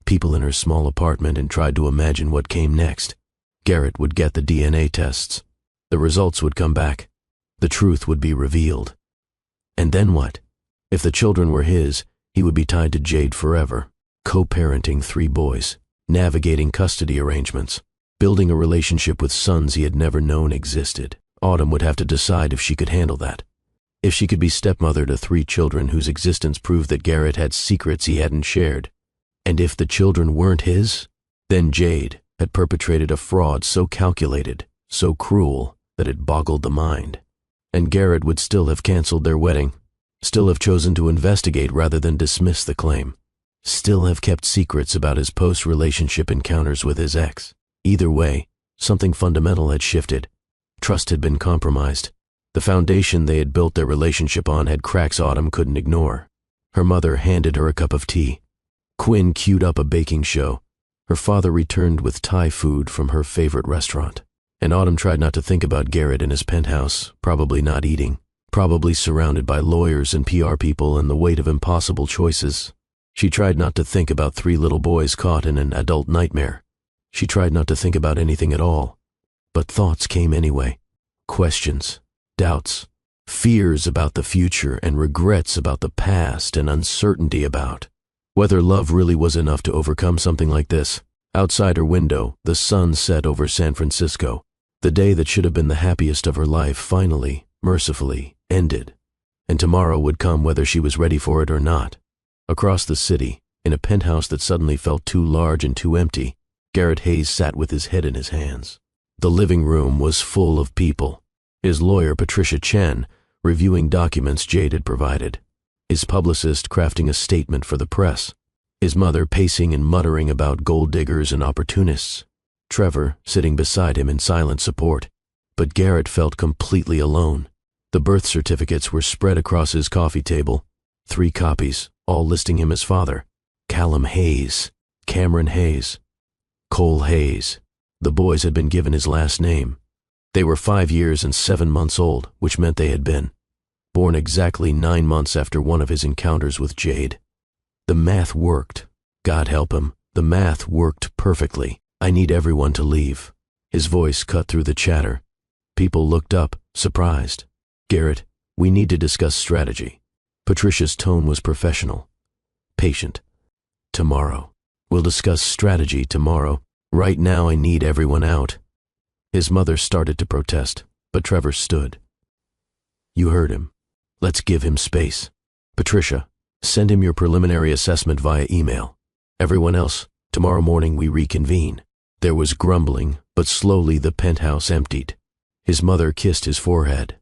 People in her small apartment and tried to imagine what came next. Garrett would get the DNA tests. The results would come back. The truth would be revealed. And then what? If the children were his, he would be tied to Jade forever, co-parenting 3 boys, navigating custody arrangements, building a relationship with sons he had never known existed. Autumn would have to decide if she could handle that. If she could be stepmother to 3 children whose existence proved that Garrett had secrets he hadn't shared. And if the children weren't his, then Jade had perpetrated a fraud so calculated, so cruel, that it boggled the mind. And Garrett would still have canceled their wedding, still have chosen to investigate rather than dismiss the claim, still have kept secrets about his post-relationship encounters with his ex. Either way, something fundamental had shifted. Trust had been compromised. The foundation they had built their relationship on had cracks Autumn couldn't ignore. Her mother handed her a cup of tea. Quinn queued up a baking show. Her father returned with Thai food from her favorite restaurant. And Autumn tried not to think about Garrett in his penthouse, probably not eating, probably surrounded by lawyers and PR people and the weight of impossible choices. She tried not to think about 3 little boys caught in an adult nightmare. She tried not to think about anything at all. But thoughts came anyway. Questions, doubts, fears about the future and regrets about the past and uncertainty about whether love really was enough to overcome something like this. Outside her window, the sun set over San Francisco. The day that should have been the happiest of her life finally, mercifully, ended. And tomorrow would come whether she was ready for it or not. Across the city, in a penthouse that suddenly felt too large and too empty, Garrett Hayes sat with his head in his hands. The living room was full of people. His lawyer, Patricia Chen, reviewing documents Jade had provided. His publicist crafting a statement for the press. His mother pacing and muttering about gold diggers and opportunists. Trevor sitting beside him in silent support. But Garrett felt completely alone. The birth certificates were spread across his coffee table. 3 copies, all listing him as father. Callum Hayes, Cameron Hayes, Cole Hayes. The boys had been given his last name. They were 5 years and 7 months old, which meant they had been born exactly 9 months after one of his encounters with Jade. The math worked. God help him. The math worked perfectly. I need everyone to leave. His voice cut through the chatter. People looked up, surprised. Garrett, we need to discuss strategy. Patricia's tone was professional. Patient. Tomorrow. We'll discuss strategy tomorrow. Right now I need everyone out. His mother started to protest, but Trevor stood. You heard him. Let's give him space. Patricia, send him your preliminary assessment via email. Everyone else, tomorrow morning we reconvene. There was grumbling, but slowly the penthouse emptied. His mother kissed his forehead.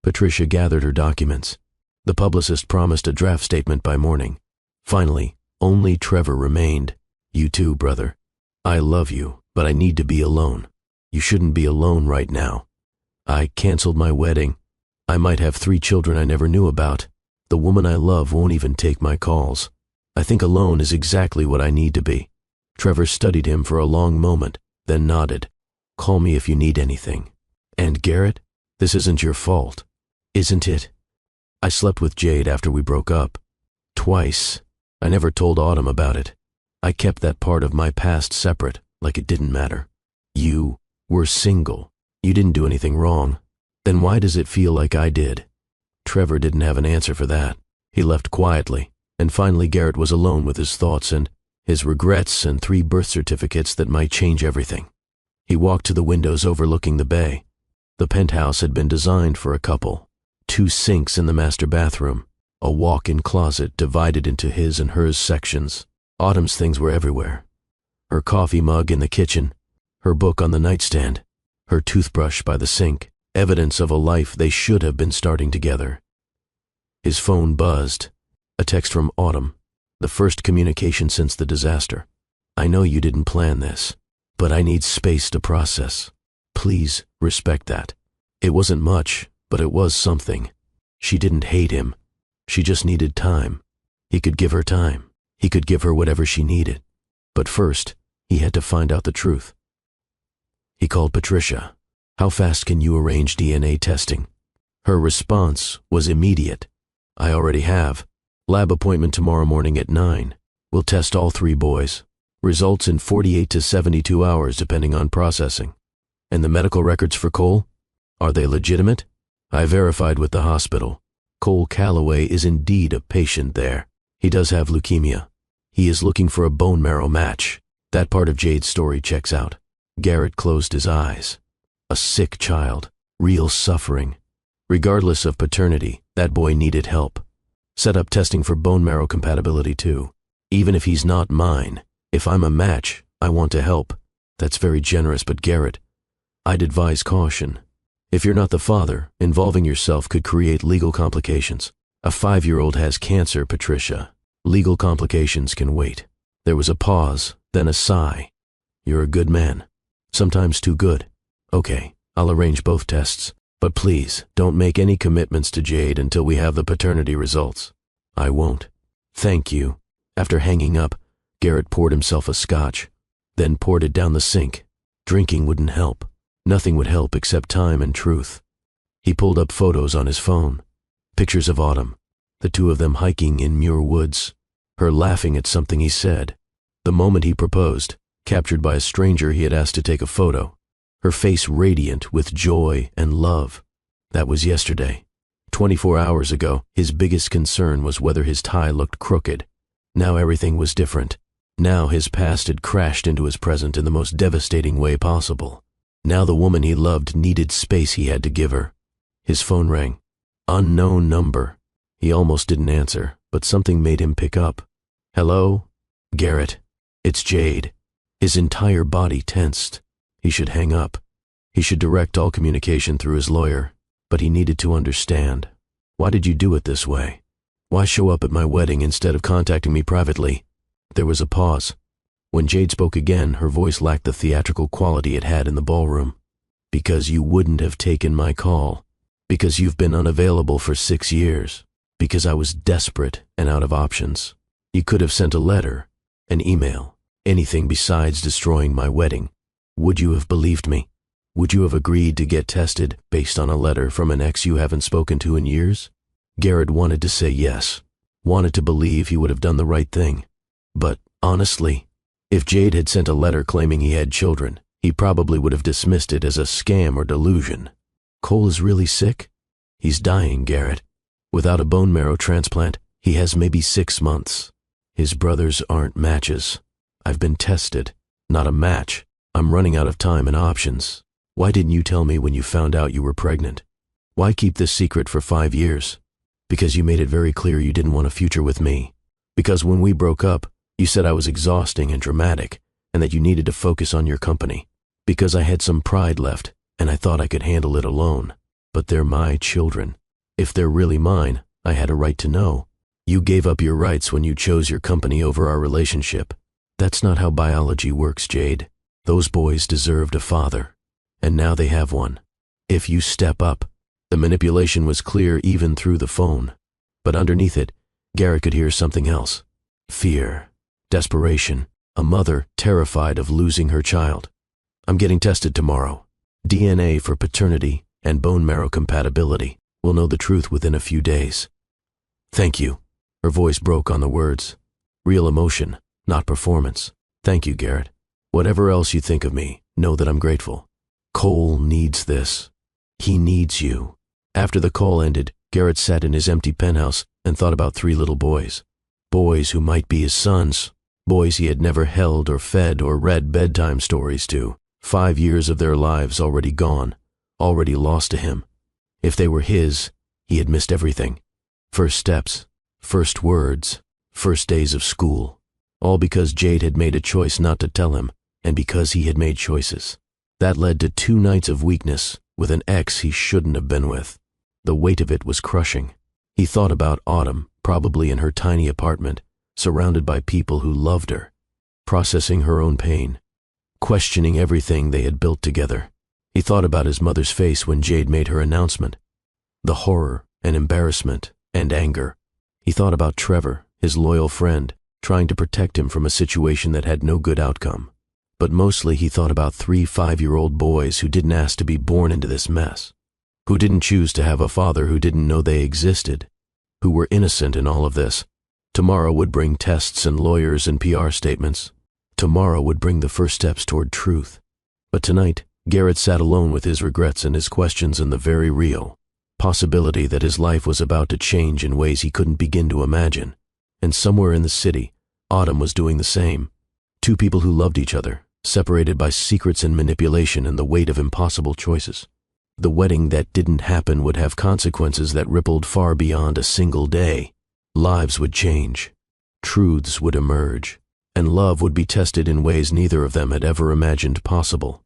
Patricia gathered her documents. The publicist promised a draft statement by morning. Finally, only Trevor remained. You too, brother. I love you, but I need to be alone. You shouldn't be alone right now. I canceled my wedding. I might have 3 children I never knew about. The woman I love won't even take my calls. I think alone is exactly what I need to be. Trevor studied him for a long moment, then nodded. Call me if you need anything. And Garrett, this isn't your fault, isn't it? I slept with Jade after we broke up. Twice. I never told Autumn about it. I kept that part of my past separate, like it didn't matter. You were single. You didn't do anything wrong. Then why does it feel like I did? Trevor didn't have an answer for that. He left quietly, and finally Garrett was alone with his thoughts and his regrets and 3 birth certificates that might change everything. He walked to the windows overlooking the bay. The penthouse had been designed for a couple. 2 sinks in the master bathroom, a walk-in closet divided into his and hers sections. Autumn's things were everywhere. Her coffee mug in the kitchen, her book on the nightstand, her toothbrush by the sink, evidence of a life they should have been starting together. His phone buzzed. A text from Autumn, the first communication since the disaster. I know you didn't plan this, but I need space to process. Please respect that. It wasn't much, but it was something. She didn't hate him. She just needed time. He could give her time. He could give her whatever she needed. But first, he had to find out the truth. He called Patricia. How fast can you arrange DNA testing? Her response was immediate. I already have. Lab appointment tomorrow morning at 9. We'll test all 3 boys. Results in 48 to 72 hours depending on processing. And the medical records for Cole? Are they legitimate? I verified with the hospital. Cole Calloway is indeed a patient there. He does have leukemia. He is looking for a bone marrow match. That part of Jade's story checks out. Garrett closed his eyes. A sick child. Real suffering. Regardless of paternity, that boy needed help. Set up testing for bone marrow compatibility too. Even if he's not mine, if I'm a match, I want to help. That's very generous, but Garrett, I'd advise caution. If you're not the father, involving yourself could create legal complications. A 5-year-old has cancer, Patricia. Legal complications can wait. There was a pause, then a sigh. You're a good man. Sometimes too good. Okay, I'll arrange both tests. But please, don't make any commitments to Jade until we have the paternity results. I won't. Thank you. After hanging up, Garrett poured himself a scotch, then poured it down the sink. Drinking wouldn't help. Nothing would help except time and truth. He pulled up photos on his phone. Pictures of Autumn, the 2 of them hiking in Muir Woods, her laughing at something he said. The moment he proposed, captured by a stranger he had asked to take a photo. Her face radiant with joy and love. That was yesterday. 24 hours ago, his biggest concern was whether his tie looked crooked. Now everything was different. Now his past had crashed into his present in the most devastating way possible. Now the woman he loved needed space he had to give her. His phone rang. Unknown number. He almost didn't answer, but something made him pick up. Hello? Garrett. It's Jade. His entire body tensed. He should hang up. He should direct all communication through his lawyer. But he needed to understand. Why did you do it this way? Why show up at my wedding instead of contacting me privately? There was a pause. When Jade spoke again, her voice lacked the theatrical quality it had in the ballroom. Because you wouldn't have taken my call. Because you've been unavailable for 6 years. Because I was desperate and out of options. You could have sent a letter, an email, anything besides destroying my wedding. Would you have believed me? Would you have agreed to get tested based on a letter from an ex you haven't spoken to in years? Garrett wanted to say yes, wanted to believe he would have done the right thing. But, honestly, if Jade had sent a letter claiming he had children, he probably would have dismissed it as a scam or delusion. Cole is really sick? He's dying, Garrett. Without a bone marrow transplant, he has maybe 6 months. His brothers aren't matches. I've been tested. Not a match. I'm running out of time and options. Why didn't you tell me when you found out you were pregnant? Why keep this secret for 5 years? Because you made it very clear you didn't want a future with me. Because when we broke up, you said I was exhausting and dramatic, and that you needed to focus on your company. Because I had some pride left, and I thought I could handle it alone. But they're my children. If they're really mine, I had a right to know. You gave up your rights when you chose your company over our relationship. That's not how biology works, Jade. Those boys deserved a father. And now they have one. If you step up. The manipulation was clear even through the phone. But underneath it, Garrett could hear something else. Fear. Desperation. A mother terrified of losing her child. I'm getting tested tomorrow. DNA for paternity and bone marrow compatibility. We'll know the truth within a few days. Thank you. Her voice broke on the words. Real emotion, not performance. Thank you, Garrett. Whatever else you think of me, know that I'm grateful. Cole needs this. He needs you. After the call ended, Garrett sat in his empty penthouse and thought about 3 little boys. Boys who might be his sons. Boys he had never held or fed or read bedtime stories to. 5 years of their lives already gone, already lost to him. If they were his, he had missed everything. First steps, first words, first days of school. All because Jade had made a choice not to tell him, and because he had made choices. That led to 2 nights of weakness with an ex he shouldn't have been with. The weight of it was crushing. He thought about Autumn, probably in her tiny apartment, surrounded by people who loved her, processing her own pain, questioning everything they had built together. He thought about his mother's face when Jade made her announcement. The horror and embarrassment and anger. He thought about Trevor, his loyal friend, trying to protect him from a situation that had no good outcome. But mostly he thought about 3 5-year-old boys who didn't ask to be born into this mess, who didn't choose to have a father who didn't know they existed, who were innocent in all of this. Tomorrow would bring tests and lawyers and PR statements. Tomorrow would bring the first steps toward truth. But tonight, Garrett sat alone with his regrets and his questions and the very real possibility that his life was about to change in ways he couldn't begin to imagine. And somewhere in the city, Autumn was doing the same. 2 people who loved each other, separated by secrets and manipulation and the weight of impossible choices. The wedding that didn't happen would have consequences that rippled far beyond a single day. Lives would change. Truths would emerge. And love would be tested in ways neither of them had ever imagined possible.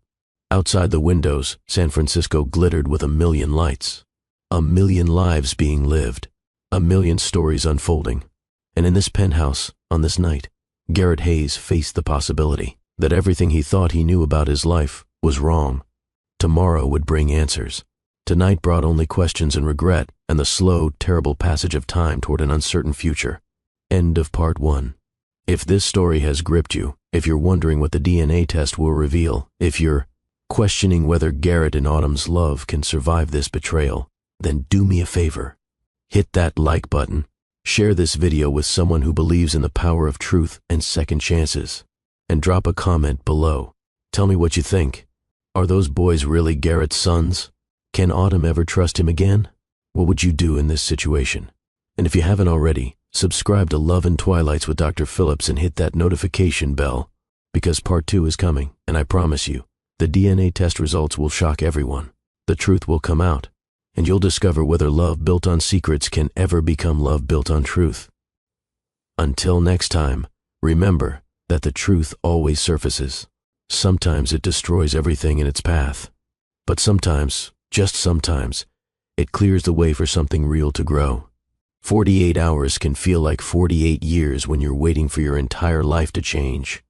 Outside the windows, San Francisco glittered with 1,000,000 lights. 1,000,000 lives being lived. 1,000,000 stories unfolding. And in this penthouse, on this night, Garrett Hayes faced the possibility that everything he thought he knew about his life was wrong. Tomorrow would bring answers. Tonight brought only questions and regret and the slow, terrible passage of time toward an uncertain future. End of part 1. If this story has gripped you, if you're wondering what the DNA test will reveal, if you're questioning whether Garrett and Autumn's love can survive this betrayal, then do me a favor. Hit that like button. Share this video with someone who believes in the power of truth and second chances. And drop a comment below. Tell me what you think. Are those boys really Garrett's sons? Can Autumn ever trust him again? What would you do in this situation? And if you haven't already, subscribe to Love and Twilights with Dr. Phillips and hit that notification bell, because part 2 is coming, and I promise you, the DNA test results will shock everyone. The truth will come out, and you'll discover whether love built on secrets can ever become love built on truth. Until next time, remember that the truth always surfaces. Sometimes it destroys everything in its path, but sometimes, just sometimes, it clears the way for something real to grow. 48 hours can feel like 48 years when you're waiting for your entire life to change.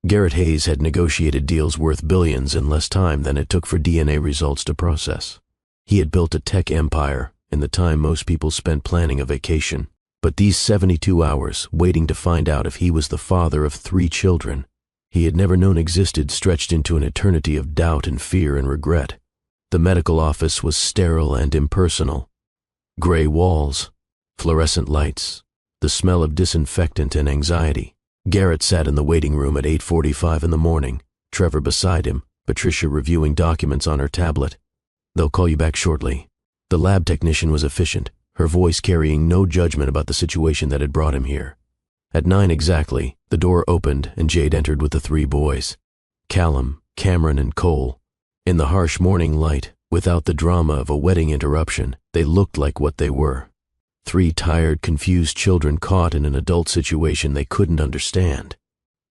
Garrett Hayes had negotiated deals worth billions in less time than it took for DNA results to process. He had built a tech empire in the time most people spent planning a vacation. But these 72 hours, waiting to find out if he was the father of 3 children he had never known existed, stretched into an eternity of doubt and fear and regret. The medical office was sterile and impersonal. Gray walls, fluorescent lights, the smell of disinfectant and anxiety. Garrett sat in the waiting room at 8:45 in the morning, Trevor beside him, Patricia reviewing documents on her tablet. "They'll call you back shortly." The lab technician was efficient, her voice carrying no judgment about the situation that had brought him here. At 9 exactly, the door opened and Jade entered with the 3 boys. Callum, Cameron, and Cole. In the harsh morning light, without the drama of a wedding interruption, they looked like what they were. 3 tired, confused children caught in an adult situation they couldn't understand.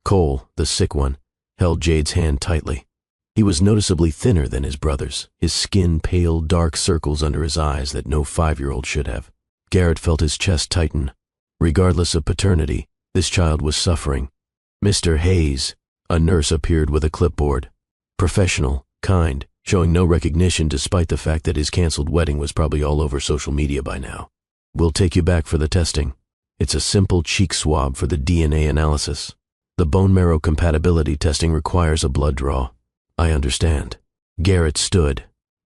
Cole, the sick one, held Jade's hand tightly. He was noticeably thinner than his brothers, his skin pale, dark circles under his eyes that no 5-year-old should have. Garrett felt his chest tighten. Regardless of paternity, this child was suffering. "Mr. Hayes," a nurse appeared with a clipboard. Professional, kind, showing no recognition despite the fact that his canceled wedding was probably all over social media by now. "We'll take you back for the testing. It's a simple cheek swab for the DNA analysis. The bone marrow compatibility testing requires a blood draw." "I understand." Garrett stood.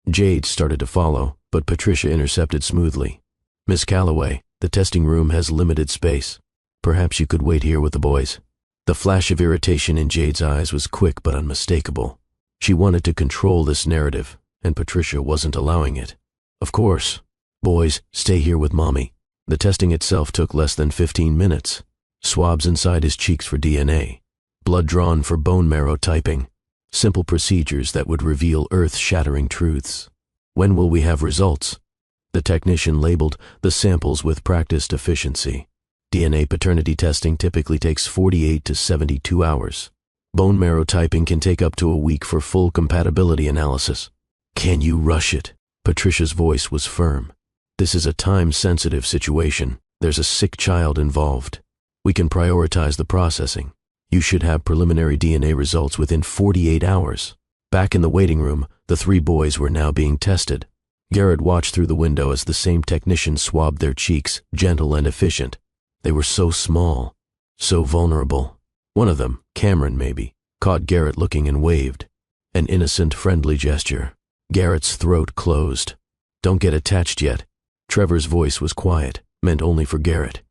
Jade started to follow, but Patricia intercepted smoothly. "Miss Calloway, the testing room has limited space. Perhaps you could wait here with the boys." The flash of irritation in Jade's eyes was quick but unmistakable. She wanted to control this narrative, and Patricia wasn't allowing it. "Of course. Boys, stay here with Mommy." The testing itself took less than 15 minutes. Swabs inside his cheeks for DNA. Blood drawn for bone marrow typing. Simple procedures that would reveal earth-shattering truths. "When will we have results?" The technician labeled the samples with practiced efficiency. DNA paternity testing typically takes 48 to 72 hours. Bone marrow typing can take up to a week for full compatibility analysis. "Can you rush it?" Patricia's voice was firm. "This is a time-sensitive situation. There's a sick child involved. We can prioritize the processing. You should have preliminary DNA results within 48 hours. Back in the waiting room, the 3 boys were now being tested. Garrett watched through the window as the same technician swabbed their cheeks, gentle and efficient. They were so small, so vulnerable. One of them, Cameron maybe, caught Garrett looking and waved. An innocent, friendly gesture. Garrett's throat closed. "Don't get attached yet." Trevor's voice was quiet, meant only for Garrett.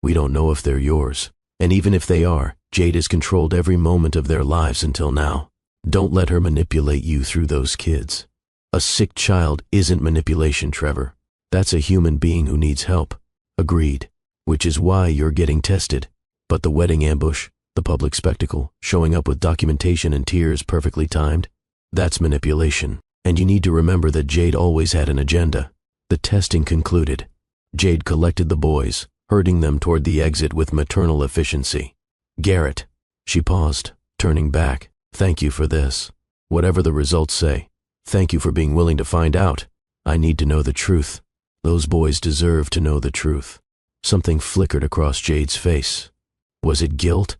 "We don't know if they're yours. And even if they are, Jade has controlled every moment of their lives until now. Don't let her manipulate you through those kids. A sick child isn't manipulation, Trevor. That's a human being who needs help." "Agreed. Which is why you're getting tested. But the wedding ambush, the public spectacle, showing up with documentation and tears perfectly timed, that's manipulation. And you need to remember that Jade always had an agenda." The testing concluded. Jade collected the boys, herding them toward the exit with maternal efficiency. "Garrett." She paused, turning back. "Thank you for this. Whatever the results say, thank you for being willing to find out. I need to know the truth. Those boys deserve to know the truth." Something flickered across Jade's face. Was it guilt?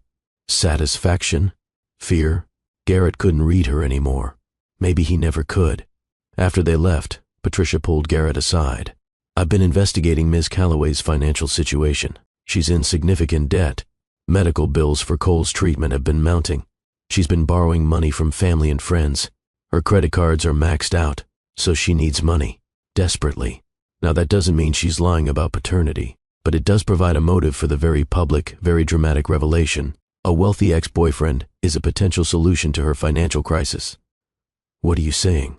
Satisfaction? Fear? Garrett couldn't read her anymore. Maybe he never could. After they left, Patricia pulled Garrett aside. "I've been investigating Ms. Calloway's financial situation. She's in significant debt. Medical bills for Cole's treatment have been mounting. She's been borrowing money from family and friends. Her credit cards are maxed out, so she needs money. Desperately. Now that doesn't mean she's lying about paternity, but it does provide a motive for the very public, very dramatic revelation. A wealthy ex-boyfriend is a potential solution to her financial crisis." "What are you saying?"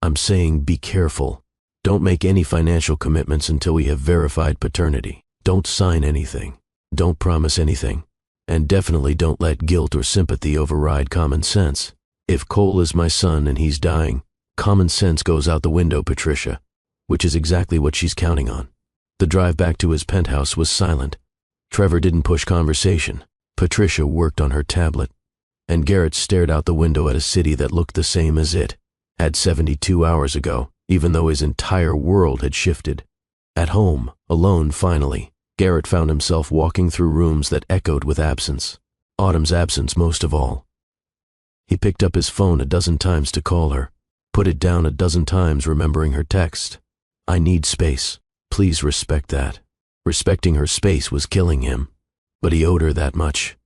"I'm saying be careful. Don't make any financial commitments until we have verified paternity. Don't sign anything. Don't promise anything. And definitely don't let guilt or sympathy override common sense. If Cole is my son and he's dying, common sense goes out the window, Patricia," which is exactly what she's counting on. The drive back to his penthouse was silent. Trevor didn't push conversation. Patricia worked on her tablet. And Garrett stared out the window at a city that looked the same as it had 72 hours ago, even though his entire world had shifted. At home, alone finally, Garrett found himself walking through rooms that echoed with absence. Autumn's absence most of all. He picked up his phone a dozen times to call her, put it down a dozen times remembering her text. I need space. Please respect that. Respecting her space was killing him, but he owed her that much.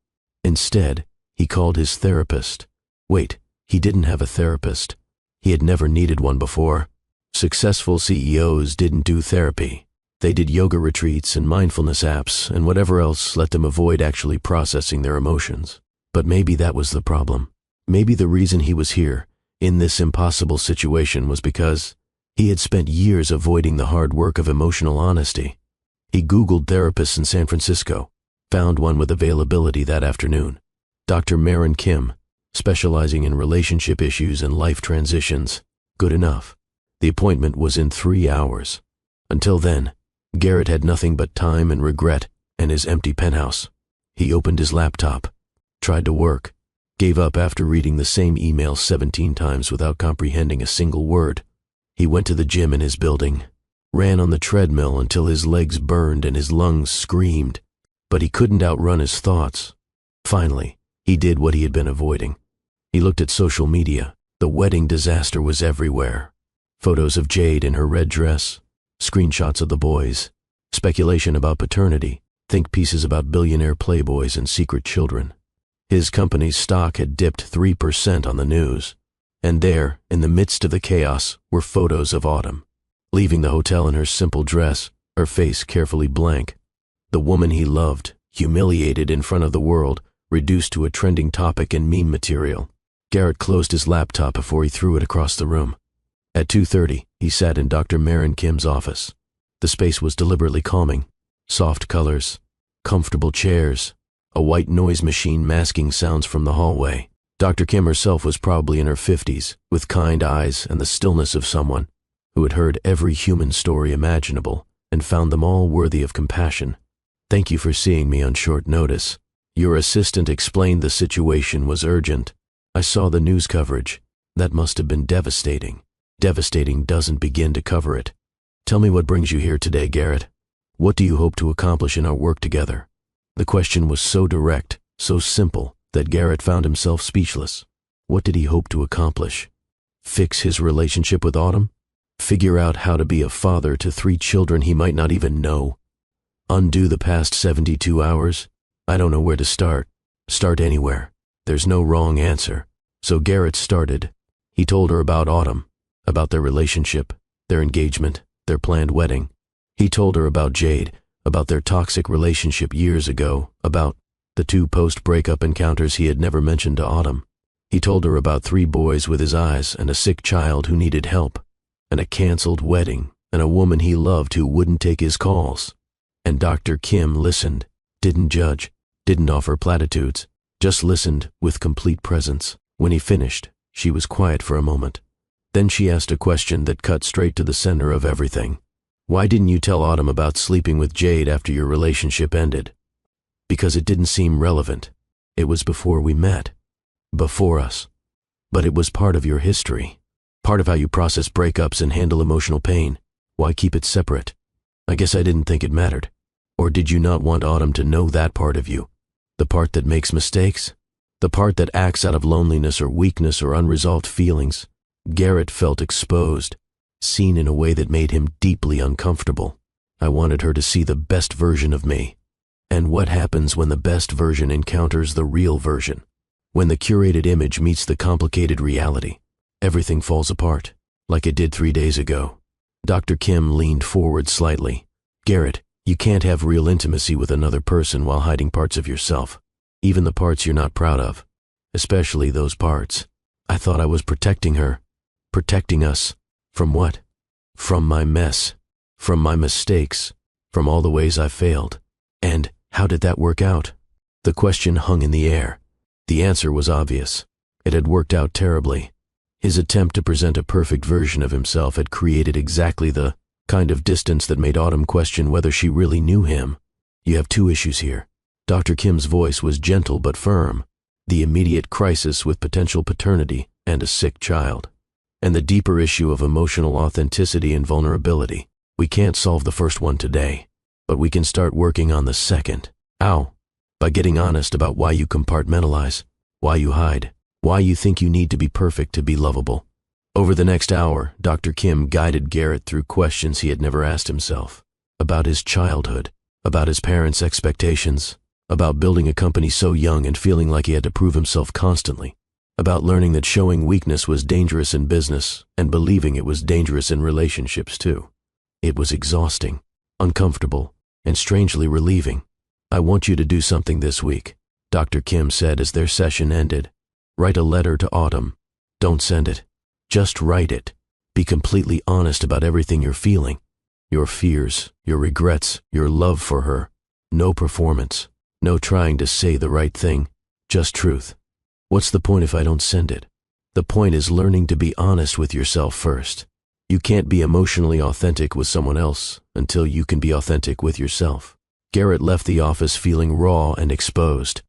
Instead, he called his therapist. Wait, he didn't have a therapist. He had never needed one before. Successful CEOs didn't do therapy. They did yoga retreats and mindfulness apps and whatever else let them avoid actually processing their emotions. But maybe that was the problem. Maybe the reason he was here, in this impossible situation, was because he had spent years avoiding the hard work of emotional honesty. He Googled therapists in San Francisco, found one with availability that afternoon. Dr. Maren Kim, specializing in relationship issues and life transitions. Good enough. The appointment was in 3 hours. Until then, Garrett had nothing but time and regret and his empty penthouse. He opened his laptop, tried to work, gave up after reading the same email 17 times without comprehending a single word. He went to the gym in his building, ran on the treadmill until his legs burned and his lungs screamed, but he couldn't outrun his thoughts. Finally, he did what he had been avoiding. He looked at social media. The wedding disaster was everywhere. Photos of Jade in her red dress, screenshots of the boys, speculation about paternity, think pieces about billionaire playboys and secret children. His company's stock had dipped 3% on the news. And there, in the midst of the chaos, were photos of Autumn, leaving the hotel in her simple dress, her face carefully blank. The woman he loved, humiliated in front of the world, reduced to a trending topic and meme material. Garrett closed his laptop before he threw it across the room. At 2:30, he sat in Dr. Maren Kim's office. The space was deliberately calming. Soft colors, comfortable chairs, a white noise machine masking sounds from the hallway. Dr. Kim herself was probably in her 50s, with kind eyes and the stillness of someone who had heard every human story imaginable and found them all worthy of compassion. Thank you for seeing me on short notice. Your assistant explained the situation was urgent. I saw the news coverage. That must have been devastating. Devastating doesn't begin to cover it. Tell me what brings you here today, Garrett. What do you hope to accomplish in our work together? The question was so direct, so simple, that Garrett found himself speechless. What did he hope to accomplish? Fix his relationship with Autumn? Figure out how to be a father to 3 children he might not even know? Undo the past 72 hours? I don't know where to start. Start anywhere. There's no wrong answer. So Garrett started. He told her about Autumn, about their relationship, their engagement, their planned wedding. He told her about Jade, about their toxic relationship years ago, about the 2 post-breakup encounters he had never mentioned to Autumn. He told her about 3 boys with his eyes and a sick child who needed help, and a canceled wedding, and a woman he loved who wouldn't take his calls. And Dr. Kim listened, didn't judge, didn't offer platitudes, just listened with complete presence. When he finished, she was quiet for a moment. Then she asked a question that cut straight to the center of everything. Why didn't you tell Autumn about sleeping with Jade after your relationship ended? Because it didn't seem relevant. It was before we met. Before us. But it was part of your history. Part of how you process breakups and handle emotional pain. Why keep it separate? I guess I didn't think it mattered. Or did you not want Autumn to know that part of you? The part that makes mistakes? The part that acts out of loneliness or weakness or unresolved feelings? Garrett felt exposed, seen in a way that made him deeply uncomfortable. I wanted her to see the best version of me. And what happens when the best version encounters the real version? When the curated image meets the complicated reality, everything falls apart, like it did 3 days ago. Dr. Kim leaned forward slightly. Garrett, you can't have real intimacy with another person while hiding parts of yourself, even the parts you're not proud of, especially those parts. I thought I was protecting her, protecting us. From what? From my mess, from my mistakes, from all the ways I failed. And how did that work out? The question hung in the air. The answer was obvious. It had worked out terribly. His attempt to present a perfect version of himself had created exactly the kind of distance that made Autumn question whether she really knew him. You have 2 issues here. Dr. Kim's voice was gentle but firm. The immediate crisis with potential paternity and a sick child. And the deeper issue of emotional authenticity and vulnerability. We can't solve the first one today, but we can start working on the second. How? By getting honest about why you compartmentalize, why you hide, Why you think you need to be perfect to be lovable. Over the next hour, Dr. Kim guided Garrett through questions he had never asked himself. About his childhood, about his parents' expectations, about building a company so young and feeling like he had to prove himself constantly, about learning that showing weakness was dangerous in business and believing it was dangerous in relationships too. It was exhausting, uncomfortable, and strangely relieving. I want you to do something this week, Dr. Kim said as their session ended. Write a letter to Autumn. Don't send it. Just write it. Be completely honest about everything you're feeling. Your fears, your regrets, your love for her. No performance. No trying to say the right thing. Just truth. What's the point if I don't send it? The point is learning to be honest with yourself first. You can't be emotionally authentic with someone else until you can be authentic with yourself. Garrett left the office feeling raw and exposed,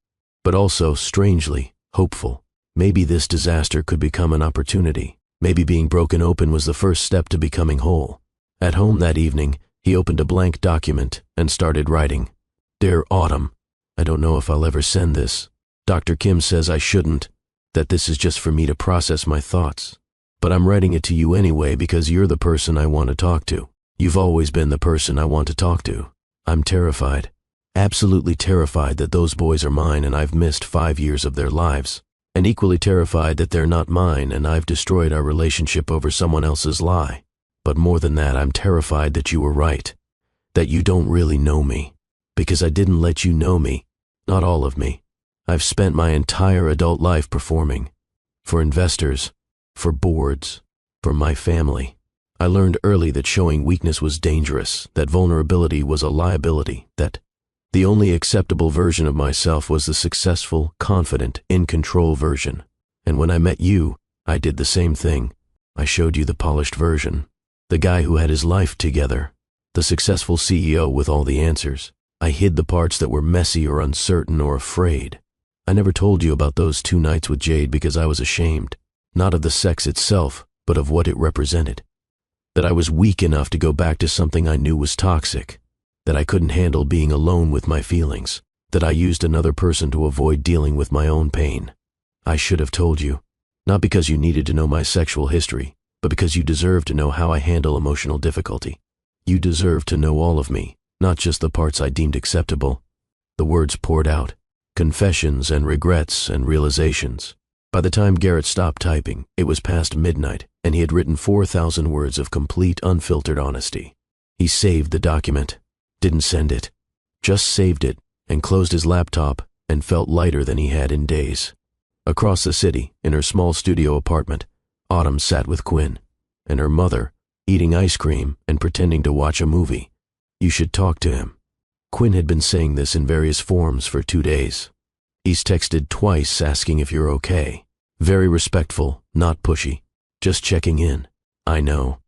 but also, strangely, hopeful. Maybe this disaster could become an opportunity. Maybe being broken open was the first step to becoming whole. At home that evening, he opened a blank document and started writing. Dear Autumn, I don't know if I'll ever send this. Dr. Kim says I shouldn't, that this is just for me to process my thoughts. But I'm writing it to you anyway because you're the person I want to talk to. You've always been the person I want to talk to. I'm terrified, absolutely terrified that those boys are mine and I've missed 5 years of their lives, and equally terrified that they're not mine and I've destroyed our relationship over someone else's lie. But more than that, I'm terrified that you were right, that you don't really know me, because I didn't let you know me, not all of me. I've spent my entire adult life performing, for investors, for boards, for my family. I learned early that showing weakness was dangerous, that vulnerability was a liability, that the only acceptable version of myself was the successful, confident, in-control version. And when I met you, I did the same thing. I showed you the polished version, the guy who had his life together, the successful CEO with all the answers. I hid the parts that were messy or uncertain or afraid. I never told you about those 2 nights with Jade because I was ashamed, not of the sex itself, but of what it represented. That I was weak enough to go back to something I knew was toxic, that I couldn't handle being alone with my feelings, that I used another person to avoid dealing with my own pain. I should have told you, not because you needed to know my sexual history, but because you deserve to know how I handle emotional difficulty. You deserve to know all of me, not just the parts I deemed acceptable. The words poured out, confessions and regrets and realizations. By the time Garrett stopped typing, it was past midnight, and he had written 4,000 words of complete, unfiltered honesty. He saved the document, didn't send it, just saved it, and closed his laptop and felt lighter than he had in days. Across the city, in her small studio apartment, Autumn sat with Quinn, and her mother, eating ice cream and pretending to watch a movie. You should talk to him. Quinn had been saying this in various forms for 2 days. He's texted twice asking if you're okay. Very respectful, not pushy, just checking in. I know.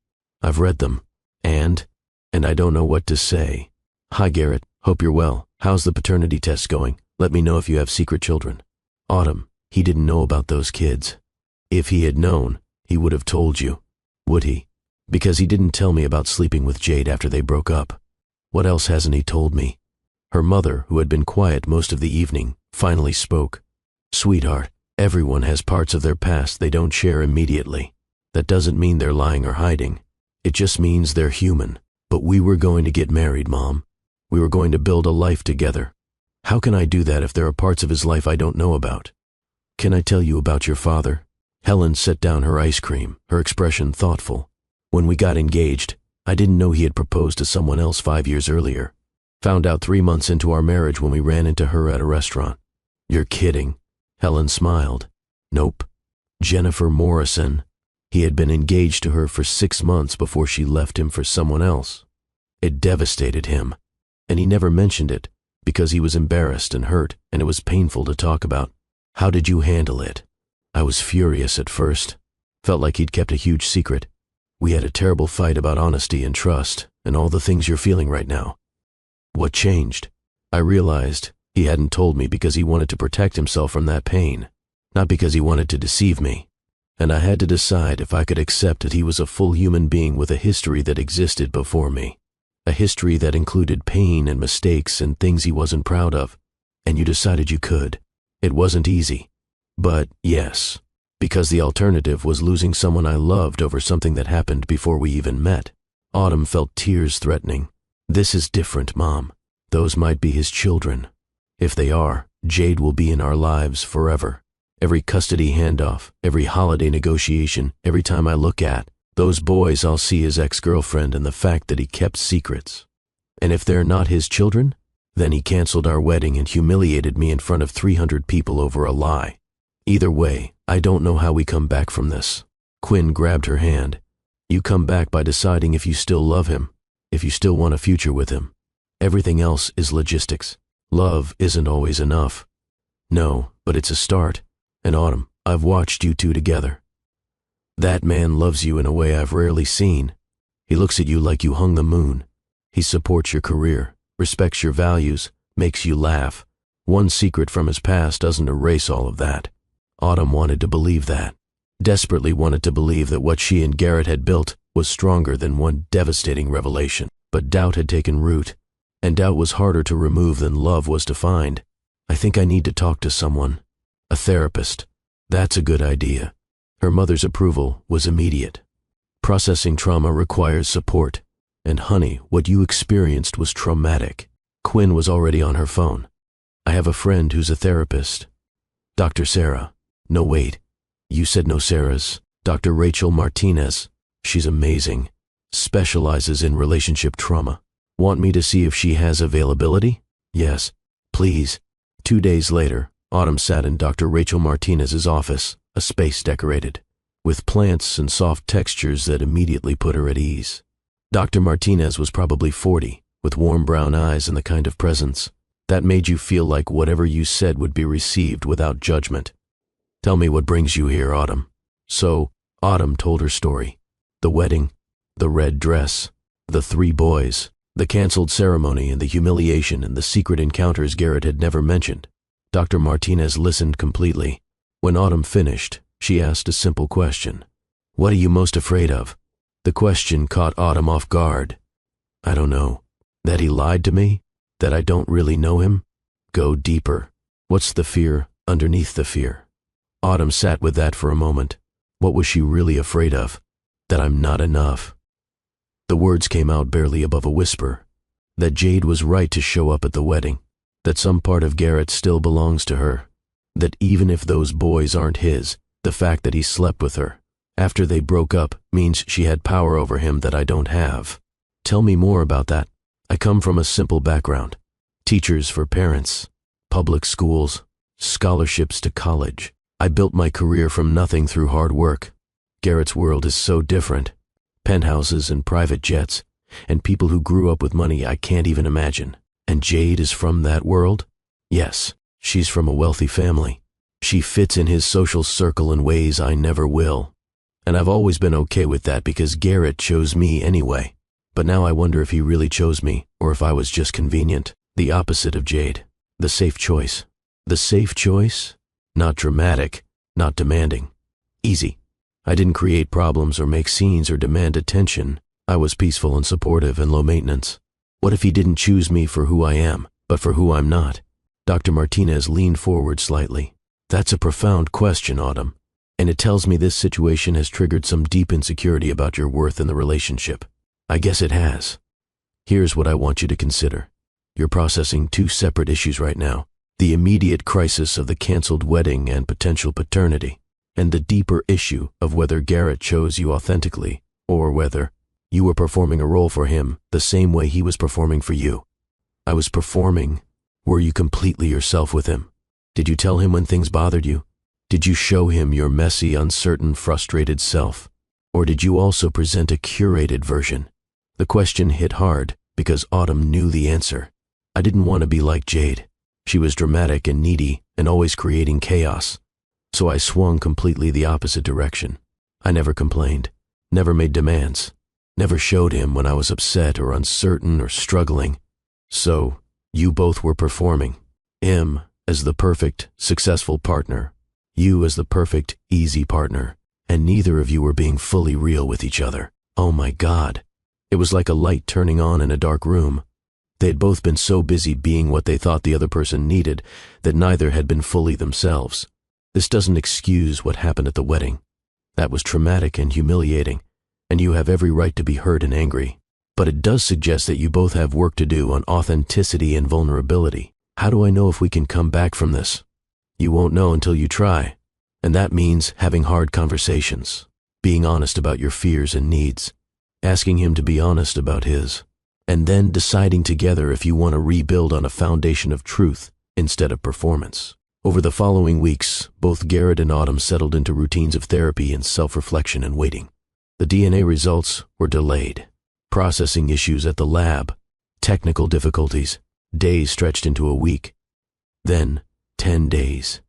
I've read them. And I don't know what to say. Hi Garrett, hope you're well. How's the paternity test going? Let me know if you have secret children. Autumn, he didn't know about those kids. If he had known, he would have told you. Would he? Because he didn't tell me about sleeping with Jade after they broke up. What else hasn't he told me? Her mother, who had been quiet most of the evening, finally spoke. Sweetheart, everyone has parts of their past they don't share immediately. That doesn't mean they're lying or hiding. It just means they're human. But we were going to get married, Mom. We were going to build a life together. How can I do that if there are parts of his life I don't know about? Can I tell you about your father? Helen set down her ice cream, her expression thoughtful. When we got engaged, I didn't know he had proposed to someone else 5 years earlier. Found out 3 months into our marriage when we ran into her at a restaurant. You're kidding. Helen smiled. Nope. Jennifer Morrison. He had been engaged to her for 6 months before she left him for someone else. It devastated him, and he never mentioned it because he was embarrassed and hurt, and it was painful to talk about. How did you handle it? I was furious at first. Felt like he'd kept a huge secret. We had a terrible fight about honesty and trust and all the things you're feeling right now. What changed? I realized he hadn't told me because he wanted to protect himself from that pain, not because he wanted to deceive me. And I had to decide if I could accept that he was a full human being with a history that existed before me, a history that included pain and mistakes and things he wasn't proud of. And you decided you could. It wasn't easy. But yes, because the alternative was losing someone I loved over something that happened before we even met. Autumn felt tears threatening. This is different, Mom. Those might be his children. If they are, Jade will be in our lives forever. Every custody handoff, every holiday negotiation, every time I look at those boys, I'll see his ex-girlfriend and the fact that he kept secrets. And if they're not his children, then he canceled our wedding and humiliated me in front of 300 people over a lie. Either way, I don't know how we come back from this. Quinn grabbed her hand. You come back by deciding if you still love him, if you still want a future with him. Everything else is logistics. Love isn't always enough. No, but it's a start. And Autumn, I've watched you two together. That man loves you in a way I've rarely seen. He looks at you like you hung the moon. He supports your career, respects your values, makes you laugh. One secret from his past doesn't erase all of that. Autumn wanted to believe that. Desperately wanted to believe that what she and Garrett had built was stronger than one devastating revelation. But doubt had taken root, and doubt was harder to remove than love was to find. I think I need to talk to someone. A therapist. That's a good idea. Her mother's approval was immediate. Processing trauma requires support. And honey, what you experienced was traumatic. Quinn was already on her phone. I have a friend who's a therapist. Dr. Sarah. No, wait. You said no Sarahs. Dr. Rachel Martinez. She's amazing. Specializes in relationship trauma. Want me to see if she has availability? Yes. Please. 2 days later, Autumn sat in Dr. Rachel Martinez's office, a space decorated, with plants and soft textures that immediately put her at ease. Dr. Martinez was probably 40, with warm brown eyes and the kind of presence that made you feel like whatever you said would be received without judgment. Tell me what brings you here, Autumn. So, Autumn told her story. The wedding, the red dress, the 3 boys, the canceled ceremony and the humiliation and the secret encounters Garrett had never mentioned. Dr. Martinez listened completely. When Autumn finished, she asked a simple question. What are you most afraid of? The question caught Autumn off guard. I don't know. That he lied to me? That I don't really know him? Go deeper. What's the fear underneath the fear? Autumn sat with that for a moment. What was she really afraid of? That I'm not enough. The words came out barely above a whisper. That Jade was right to show up at the wedding. That some part of Garrett still belongs to her. That even if those boys aren't his, the fact that he slept with her after they broke up means she had power over him that I don't have. Tell me more about that. I come from a simple background. Teachers for parents, public schools, scholarships to college. I built my career from nothing through hard work. Garrett's world is so different. Penthouses and private jets, and people who grew up with money I can't even imagine. And Jade is from that world? Yes, she's from a wealthy family. She fits in his social circle in ways I never will. And I've always been okay with that because Garrett chose me anyway. But now I wonder if he really chose me, or if I was just convenient. The opposite of Jade. The safe choice. The safe choice? Not dramatic, not demanding. Easy. I didn't create problems or make scenes or demand attention. I was peaceful and supportive and low maintenance. What if he didn't choose me for who I am, but for who I'm not? Dr. Martinez leaned forward slightly. That's a profound question, Autumn. And it tells me this situation has triggered some deep insecurity about your worth in the relationship. I guess it has. Here's what I want you to consider. You're processing 2 separate issues right now. The immediate crisis of the canceled wedding and potential paternity, and the deeper issue of whether Garrett chose you authentically, or whether you were performing a role for him the same way he was performing for you. I was performing. Were you completely yourself with him? Did you tell him when things bothered you? Did you show him your messy, uncertain, frustrated self? Or did you also present a curated version? The question hit hard because Autumn knew the answer. I didn't want to be like Jade. She was dramatic and needy and always creating chaos. So I swung completely the opposite direction. I never complained, never made demands, never showed him when I was upset or uncertain or struggling. So you both were performing. Him as the perfect, successful partner. You as the perfect, easy partner. And neither of you were being fully real with each other. Oh my God. It was like a light turning on in a dark room. They had both been so busy being what they thought the other person needed that neither had been fully themselves. This doesn't excuse what happened at the wedding. That was traumatic and humiliating, and you have every right to be hurt and angry. But it does suggest that you both have work to do on authenticity and vulnerability. How do I know if we can come back from this? You won't know until you try. And that means having hard conversations, being honest about your fears and needs, asking him to be honest about his, and then deciding together if you want to rebuild on a foundation of truth instead of performance. Over the following weeks, both Garrett and Autumn settled into routines of therapy and self-reflection and waiting. The DNA results were delayed. Processing issues at the lab, technical difficulties, days stretched into a week. Then, 10 days.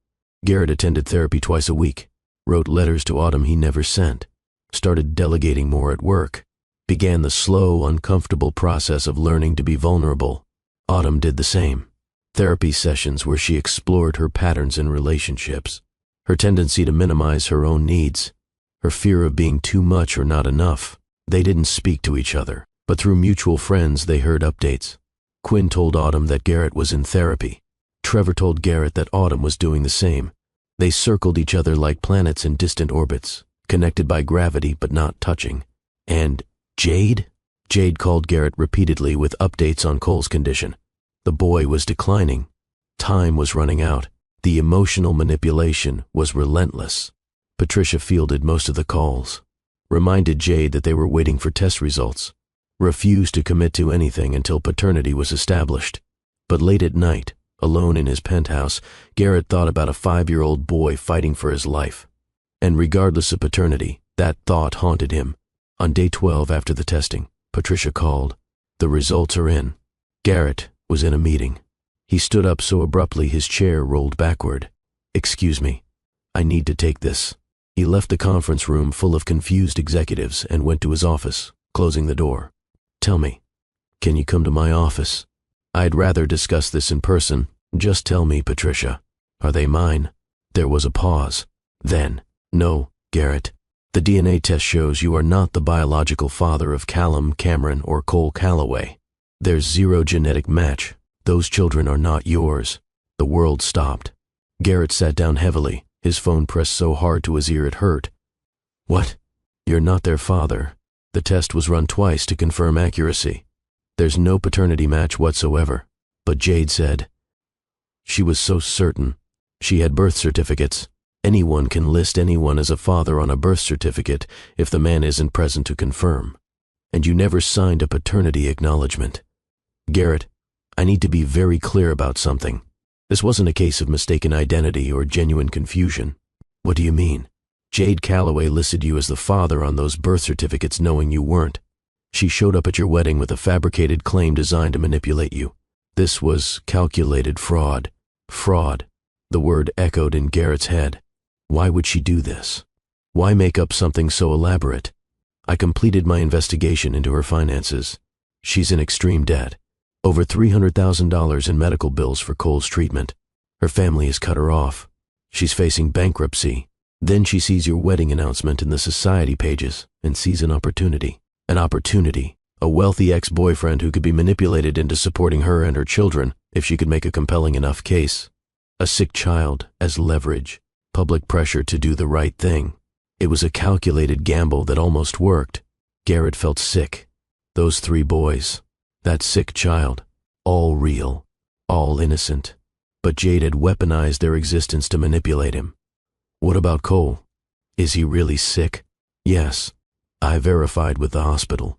Garrett attended therapy twice a week, wrote letters to Autumn he never sent, started delegating more at work, began the slow, uncomfortable process of learning to be vulnerable. Autumn did the same. Therapy sessions where she explored her patterns in relationships, her tendency to minimize her own needs, her fear of being too much or not enough. They didn't speak to each other, but through mutual friends they heard updates. Quinn told Autumn that Garrett was in therapy. Trevor told Garrett that Autumn was doing the same. They circled each other like planets in distant orbits, connected by gravity but not touching. And Jade? Jade called Garrett repeatedly with updates on Cole's condition. The boy was declining. Time was running out. The emotional manipulation was relentless. Patricia fielded most of the calls, reminded Jade that they were waiting for test results, refused to commit to anything until paternity was established. But late at night, alone in his penthouse, Garrett thought about a 5-year-old boy fighting for his life. And regardless of paternity, that thought haunted him. On day 12 after the testing, Patricia called. The results are in. Garrett was in a meeting. He stood up so abruptly his chair rolled backward. "Excuse me, I need to take this." He left the conference room full of confused executives and went to his office, closing the door. "Tell me, can you come to my office? I'd rather discuss this in person. Just tell me, Patricia. Are they mine?" There was a pause. Then, "No, Garrett. The DNA test shows you are not the biological father of Callum, Cameron, or Cole Calloway. There's zero genetic match. Those children are not yours." The world stopped. Garrett sat down heavily, his phone pressed so hard to his ear it hurt. "What? You're not their father. The test was run twice to confirm accuracy. There's no paternity match whatsoever." But Jade said, she was so certain. She had birth certificates. Anyone can list anyone as a father on a birth certificate if the man isn't present to confirm. And you never signed a paternity acknowledgement. "Garrett, I need to be very clear about something. This wasn't a case of mistaken identity or genuine confusion." "What do you mean?" "Jade Calloway listed you as the father on those birth certificates knowing you weren't. She showed up at your wedding with a fabricated claim designed to manipulate you. This was calculated fraud." Fraud. The word echoed in Garrett's head. Why would she do this? Why make up something so elaborate? "I completed my investigation into her finances. She's in extreme debt. Over $300,000 in medical bills for Cole's treatment. Her family has cut her off. She's facing bankruptcy." Then she sees your wedding announcement in the society pages and sees an opportunity. An opportunity. A wealthy ex-boyfriend who could be manipulated into supporting her and her children if she could make a compelling enough case. A sick child as leverage. Public pressure to do the right thing. It was a calculated gamble that almost worked. Garrett felt sick. Those 3 boys. That sick child. All real. All innocent. But Jade had weaponized their existence to manipulate him. What about Cole? Is he really sick? Yes. I verified with the hospital.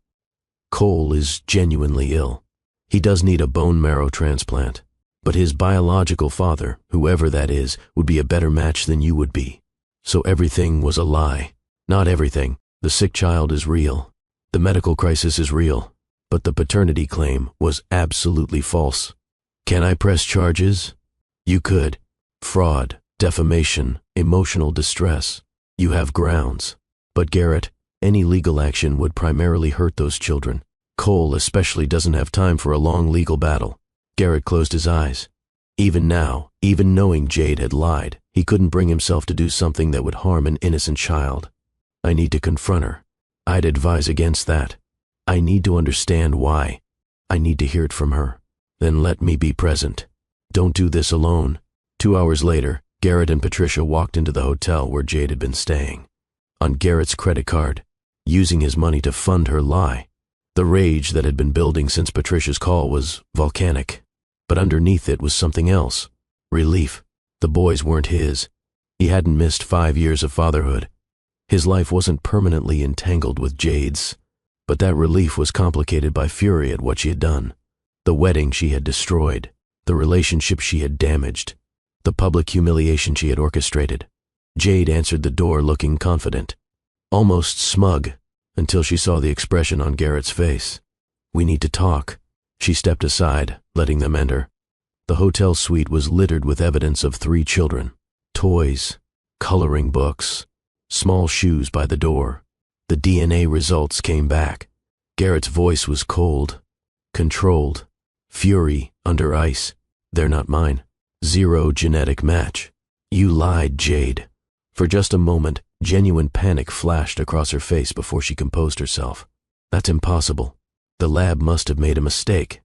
Cole is genuinely ill. He does need a bone marrow transplant. But his biological father, whoever that is, would be a better match than you would be. So everything was a lie. Not everything. The sick child is real. The medical crisis is real. But the paternity claim was absolutely false. Can I press charges? You could. Fraud, defamation, emotional distress. You have grounds. But Garrett, any legal action would primarily hurt those children. Cole especially doesn't have time for a long legal battle. Garrett closed his eyes. Even now, even knowing Jade had lied, he couldn't bring himself to do something that would harm an innocent child. I need to confront her. I'd advise against that. I need to understand why. I need to hear it from her. Then let me be present. Don't do this alone. 2 hours later, Garrett and Patricia walked into the hotel where Jade had been staying. On Garrett's credit card, using his money to fund her lie. The rage that had been building since Patricia's call was volcanic, but underneath it was something else. Relief. The boys weren't his. He hadn't missed 5 years of fatherhood. His life wasn't permanently entangled with Jade's, but that relief was complicated by fury at what she had done. The wedding she had destroyed, the relationship she had damaged, the public humiliation she had orchestrated. Jade answered the door looking confident, almost smug, until she saw the expression on Garrett's face. "We need to talk." She stepped aside, letting them enter. The hotel suite was littered with evidence of 3 children, toys, coloring books, small shoes by the door. The DNA results came back. Garrett's voice was cold, controlled, fury under ice. "They're not mine. 0 genetic match. You lied, Jade." For just a moment, genuine panic flashed across her face before she composed herself. "That's impossible. The lab must have made a mistake.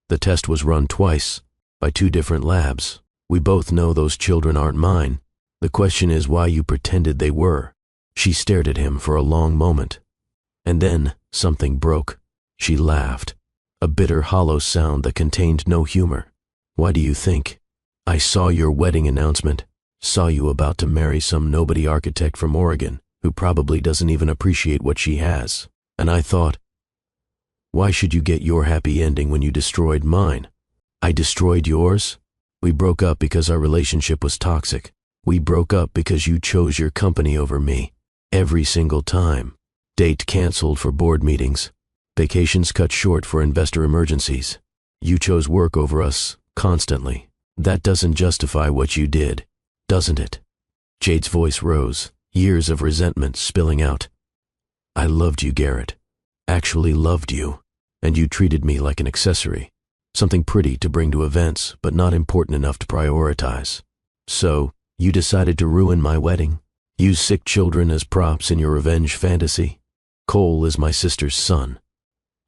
The test was run twice, by 2 different labs. We both know those children aren't mine. The question is why you pretended they were." She stared at him for a long moment. And then something broke. She laughed, a bitter, hollow sound that contained no humor. "Why do you think? I saw your wedding announcement, saw you about to marry some nobody architect from Oregon who probably doesn't even appreciate what she has. And I thought, why should you get your happy ending when you destroyed mine? I destroyed yours? We broke up because our relationship was toxic. We broke up because you chose your company over me. Every single time. Date canceled for board meetings. Vacations cut short for investor emergencies. You chose work over us, constantly. That doesn't justify what you did, doesn't it?" Jade's voice rose, years of resentment spilling out. "I loved you, Garrett. Actually loved you. And you treated me like an accessory. Something pretty to bring to events, but not important enough to prioritize. So, you decided to ruin my wedding? Use sick children as props in your revenge fantasy? Cole is my sister's son."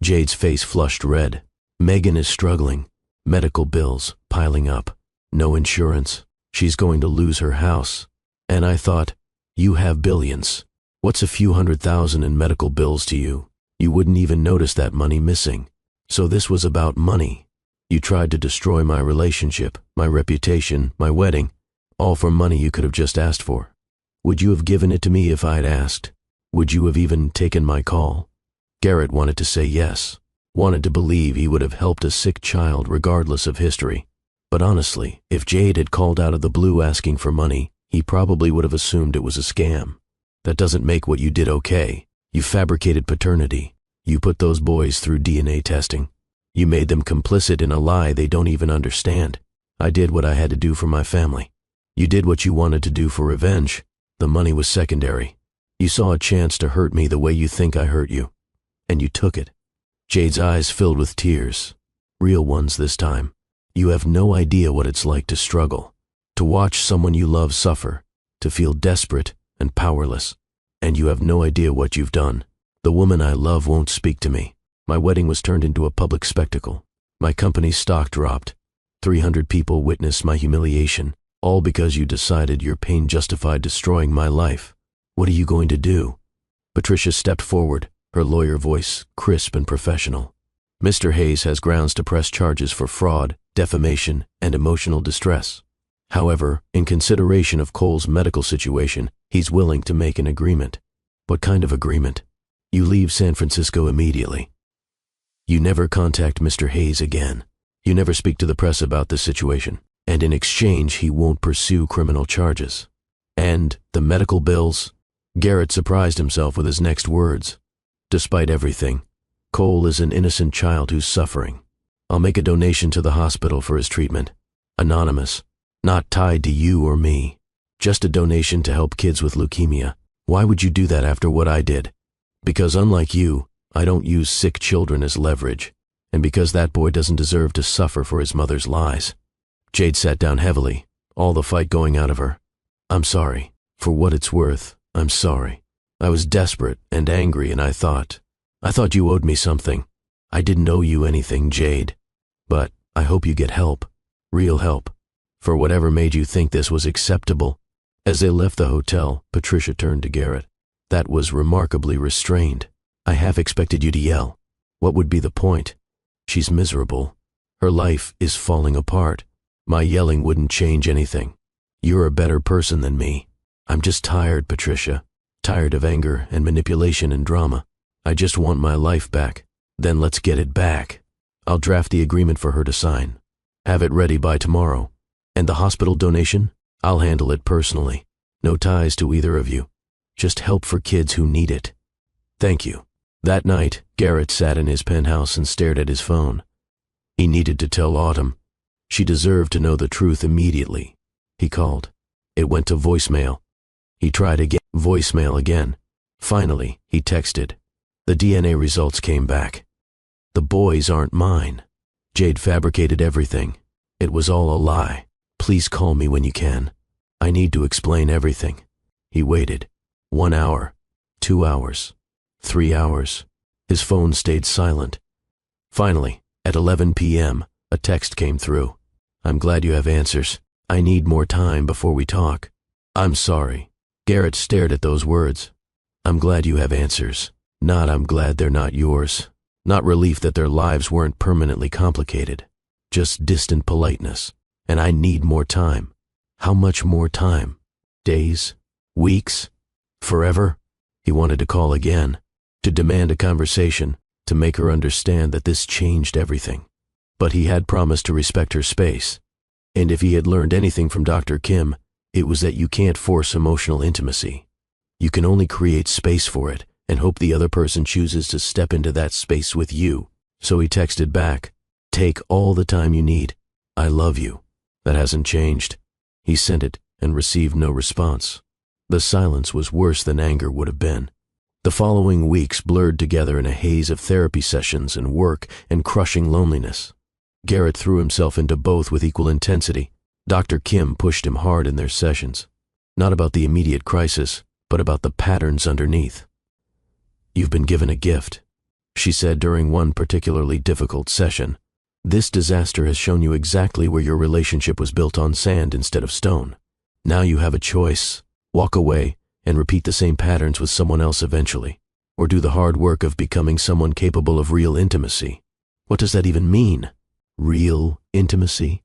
Jade's face flushed red. "Megan is struggling. Medical bills piling up. No insurance. She's going to lose her house. And I thought, you have billions. What's a few $100,000 in medical bills to you? You wouldn't even notice that money missing. So this was about money. You tried to destroy my relationship, my reputation, my wedding, all for money you could have just asked for. Would you have given it to me if I'd asked? Would you have even taken my call?" Garrett wanted to say yes, wanted to believe he would have helped a sick child regardless of history. But honestly, if Jade had called out of the blue asking for money, he probably would have assumed it was a scam. That doesn't make what you did okay. You fabricated paternity. You put those boys through DNA testing. You made them complicit in a lie they don't even understand. I did what I had to do for my family. You did what you wanted to do for revenge. The money was secondary. You saw a chance to hurt me the way you think I hurt you. And you took it." Jade's eyes filled with tears. Real ones this time. "You have no idea what it's like to struggle, to watch someone you love suffer, to feel desperate and powerless. And you have no idea what you've done. The woman I love won't speak to me. My wedding was turned into a public spectacle. My company's stock dropped. 300 people witnessed my humiliation, all because you decided your pain justified destroying my life. What are you going to do?" Patricia stepped forward, her lawyer voice crisp and professional. "Mr. Hayes has grounds to press charges for fraud, defamation, and emotional distress. However, in consideration of Cole's medical situation, he's willing to make an agreement." "What kind of agreement?" "You leave San Francisco immediately. You never contact Mr. Hayes again. You never speak to the press about this situation. And in exchange, he won't pursue criminal charges. And the medical bills?" Garrett surprised himself with his next words. "Despite everything, Cole is an innocent child who's suffering. I'll make a donation to the hospital for his treatment. Anonymous, not tied to you or me. Just a donation to help kids with leukemia. Why would you do that after what I did? Because unlike you, I don't use sick children as leverage. And because that boy doesn't deserve to suffer for his mother's lies." Jade sat down heavily, all the fight going out of her. "I'm sorry. For what it's worth, I'm sorry. I was desperate and angry, and I thought you owed me something. I didn't owe you anything, Jade. But I hope you get help. Real help. For whatever made you think this was acceptable? As they left the hotel, Patricia turned to Garrett. That was remarkably restrained. I half expected you to yell. What would be the point? She's miserable. Her life is falling apart. My yelling wouldn't change anything. You're a better person than me. I'm just tired, Patricia. Tired of anger and manipulation and drama. I just want my life back. Then let's get it back. I'll draft the agreement for her to sign. Have it ready by tomorrow. And the hospital donation? I'll handle it personally. No ties to either of you. Just help for kids who need it. Thank you. That night, Garrett sat in his penthouse and stared at his phone. He needed to tell Autumn. She deserved to know the truth immediately. He called. It went to voicemail. He tried again. Voicemail again. Finally, he texted. The DNA results came back. The boys aren't mine. Jade fabricated everything. It was all a lie. Please call me when you can. I need to explain everything. He waited. 1 hour, 2 hours, 3 hours. His phone stayed silent. Finally, at 11 p.m., a text came through. I'm glad you have answers. I need more time before we talk. I'm sorry. Garrett stared at those words. I'm glad you have answers. Not I'm glad they're not yours. Not relief that their lives weren't permanently complicated. Just distant politeness. And I need more time. How much more time? Days? Weeks? Forever? He wanted to call again. To demand a conversation. To make her understand that this changed everything. But he had promised to respect her space. And if he had learned anything from Dr. Kim, it was that you can't force emotional intimacy. You can only create space for it and hope the other person chooses to step into that space with you. So he texted back, take all the time you need. I love you. That hasn't changed. He sent it and received no response. The silence was worse than anger would have been. The following weeks blurred together in a haze of therapy sessions and work and crushing loneliness. Garrett threw himself into both with equal intensity. Dr. Kim pushed him hard in their sessions. Not about the immediate crisis, but about the patterns underneath. You've been given a gift, she said during one particularly difficult session. This disaster has shown you exactly where your relationship was built on sand instead of stone. Now you have a choice. Walk away and repeat the same patterns with someone else eventually, or do the hard work of becoming someone capable of real intimacy. What does that even mean? Real intimacy?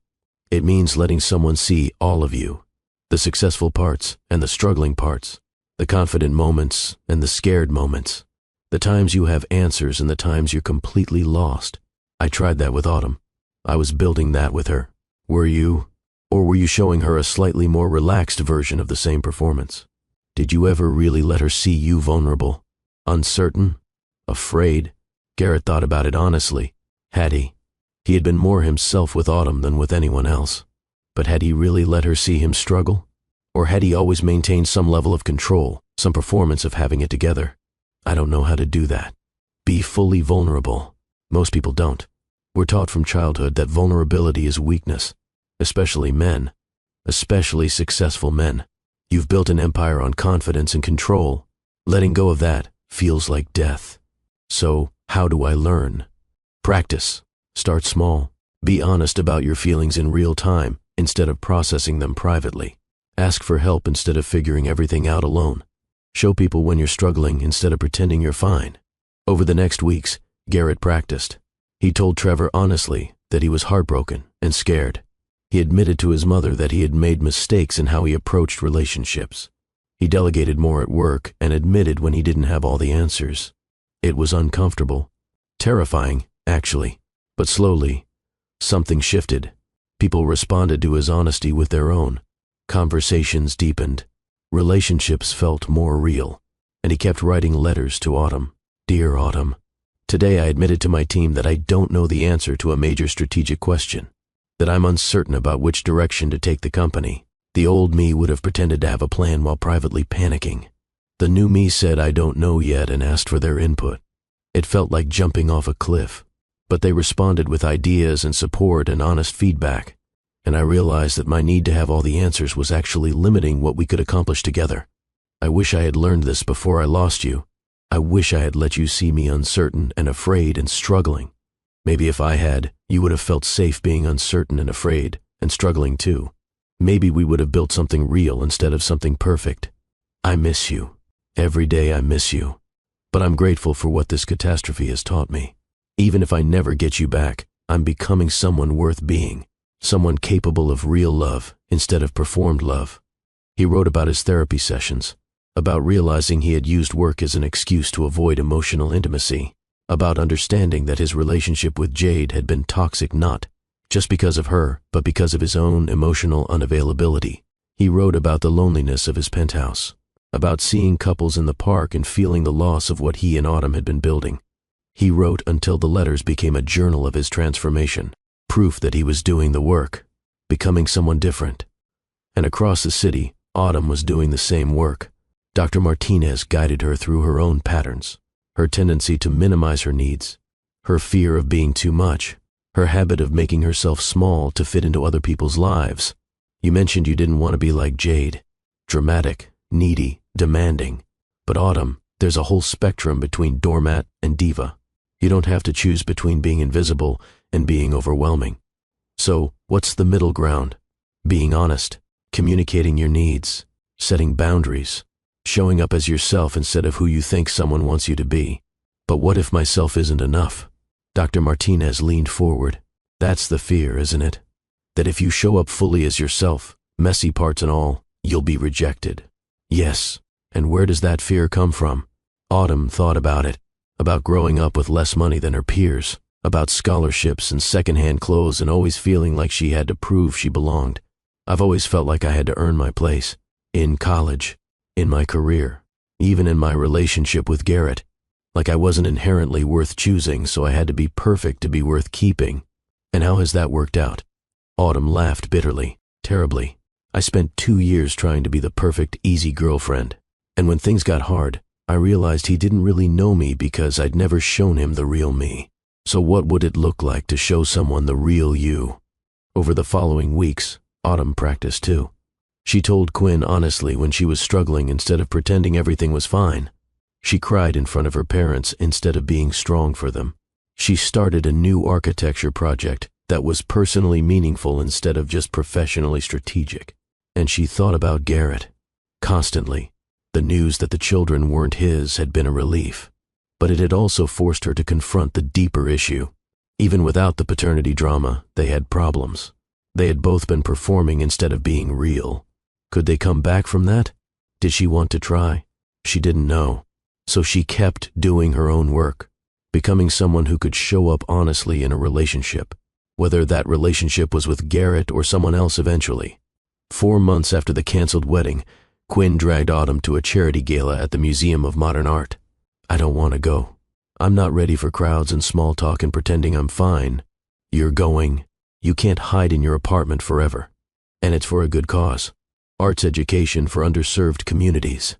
It means letting someone see all of you, the successful parts and the struggling parts, the confident moments and the scared moments, the times you have answers and the times you're completely lost. I tried that with Autumn. I was building that with her. Were you? Or were you showing her a slightly more relaxed version of the same performance? Did you ever really let her see you vulnerable? Uncertain? Afraid? Garrett thought about it honestly. Had he? He had been more himself with Autumn than with anyone else. But had he really let her see him struggle? Or had he always maintained some level of control, some performance of having it together? I don't know how to do that. Be fully vulnerable. Most people don't. We're taught from childhood that vulnerability is weakness, especially men, especially successful men. You've built an empire on confidence and control. Letting go of that feels like death. So, how do I learn? Practice. Start small. Be honest about your feelings in real time instead of processing them privately. Ask for help instead of figuring everything out alone. Show people when you're struggling instead of pretending you're fine. Over the next weeks, Garrett practiced. He told Trevor honestly that he was heartbroken and scared. He admitted to his mother that he had made mistakes in how he approached relationships. He delegated more at work and admitted when he didn't have all the answers. It was uncomfortable. Terrifying, actually. But slowly, something shifted. People responded to his honesty with their own. Conversations deepened. Relationships felt more real. And he kept writing letters to Autumn. Dear Autumn, today I admitted to my team that I don't know the answer to a major strategic question, that I'm uncertain about which direction to take the company. The old me would have pretended to have a plan while privately panicking. The new me said I don't know yet and asked for their input. It felt like jumping off a cliff. But they responded with ideas and support and honest feedback, and I realized that my need to have all the answers was actually limiting what we could accomplish together. I wish I had learned this before I lost you. I wish I had let you see me uncertain and afraid and struggling. Maybe if I had, you would have felt safe being uncertain and afraid and struggling too. Maybe we would have built something real instead of something perfect. I miss you. Every day I miss you. But I'm grateful for what this catastrophe has taught me. Even if I never get you back, I'm becoming someone worth being, someone capable of real love instead of performed love. He wrote about his therapy sessions, about realizing he had used work as an excuse to avoid emotional intimacy, about understanding that his relationship with Jade had been toxic not just because of her, but because of his own emotional unavailability. He wrote about the loneliness of his penthouse, about seeing couples in the park and feeling the loss of what he and Autumn had been building. He wrote until the letters became a journal of his transformation, proof that he was doing the work, becoming someone different. And across the city, Autumn was doing the same work. Dr. Martinez guided her through her own patterns, her tendency to minimize her needs, her fear of being too much, her habit of making herself small to fit into other people's lives. You mentioned you didn't want to be like Jade, dramatic, needy, demanding. But Autumn, there's a whole spectrum between doormat and diva. You don't have to choose between being invisible and being overwhelming. So, what's the middle ground? Being honest, communicating your needs, setting boundaries, showing up as yourself instead of who you think someone wants you to be. But what if myself isn't enough? Dr. Martinez leaned forward. That's the fear, isn't it? That if you show up fully as yourself, messy parts and all, you'll be rejected. Yes, and where does that fear come from? Autumn thought about it, about growing up with less money than her peers, about scholarships and secondhand clothes and always feeling like she had to prove she belonged. I've always felt like I had to earn my place. In college, in my career, even in my relationship with Garrett. Like I wasn't inherently worth choosing, so I had to be perfect to be worth keeping. And how has that worked out? Autumn laughed bitterly, terribly. I spent 2 years trying to be the perfect, easy girlfriend. And when things got hard, I realized he didn't really know me because I'd never shown him the real me. So what would it look like to show someone the real you? Over the following weeks, Autumn practiced too. She told Quinn honestly when she was struggling instead of pretending everything was fine. She cried in front of her parents instead of being strong for them. She started a new architecture project that was personally meaningful instead of just professionally strategic. And she thought about Garrett. Constantly. The news that the children weren't his had been a relief. But it had also forced her to confront the deeper issue. Even without the paternity drama, they had problems. They had both been performing instead of being real. Could they come back from that? Did she want to try? She didn't know. So she kept doing her own work, becoming someone who could show up honestly in a relationship, whether that relationship was with Garrett or someone else eventually. 4 months after the canceled wedding, Quinn dragged Autumn to a charity gala at the Museum of Modern Art. I don't want to go. I'm not ready for crowds and small talk and pretending I'm fine. You're going. You can't hide in your apartment forever. And it's for a good cause. Arts education for underserved communities.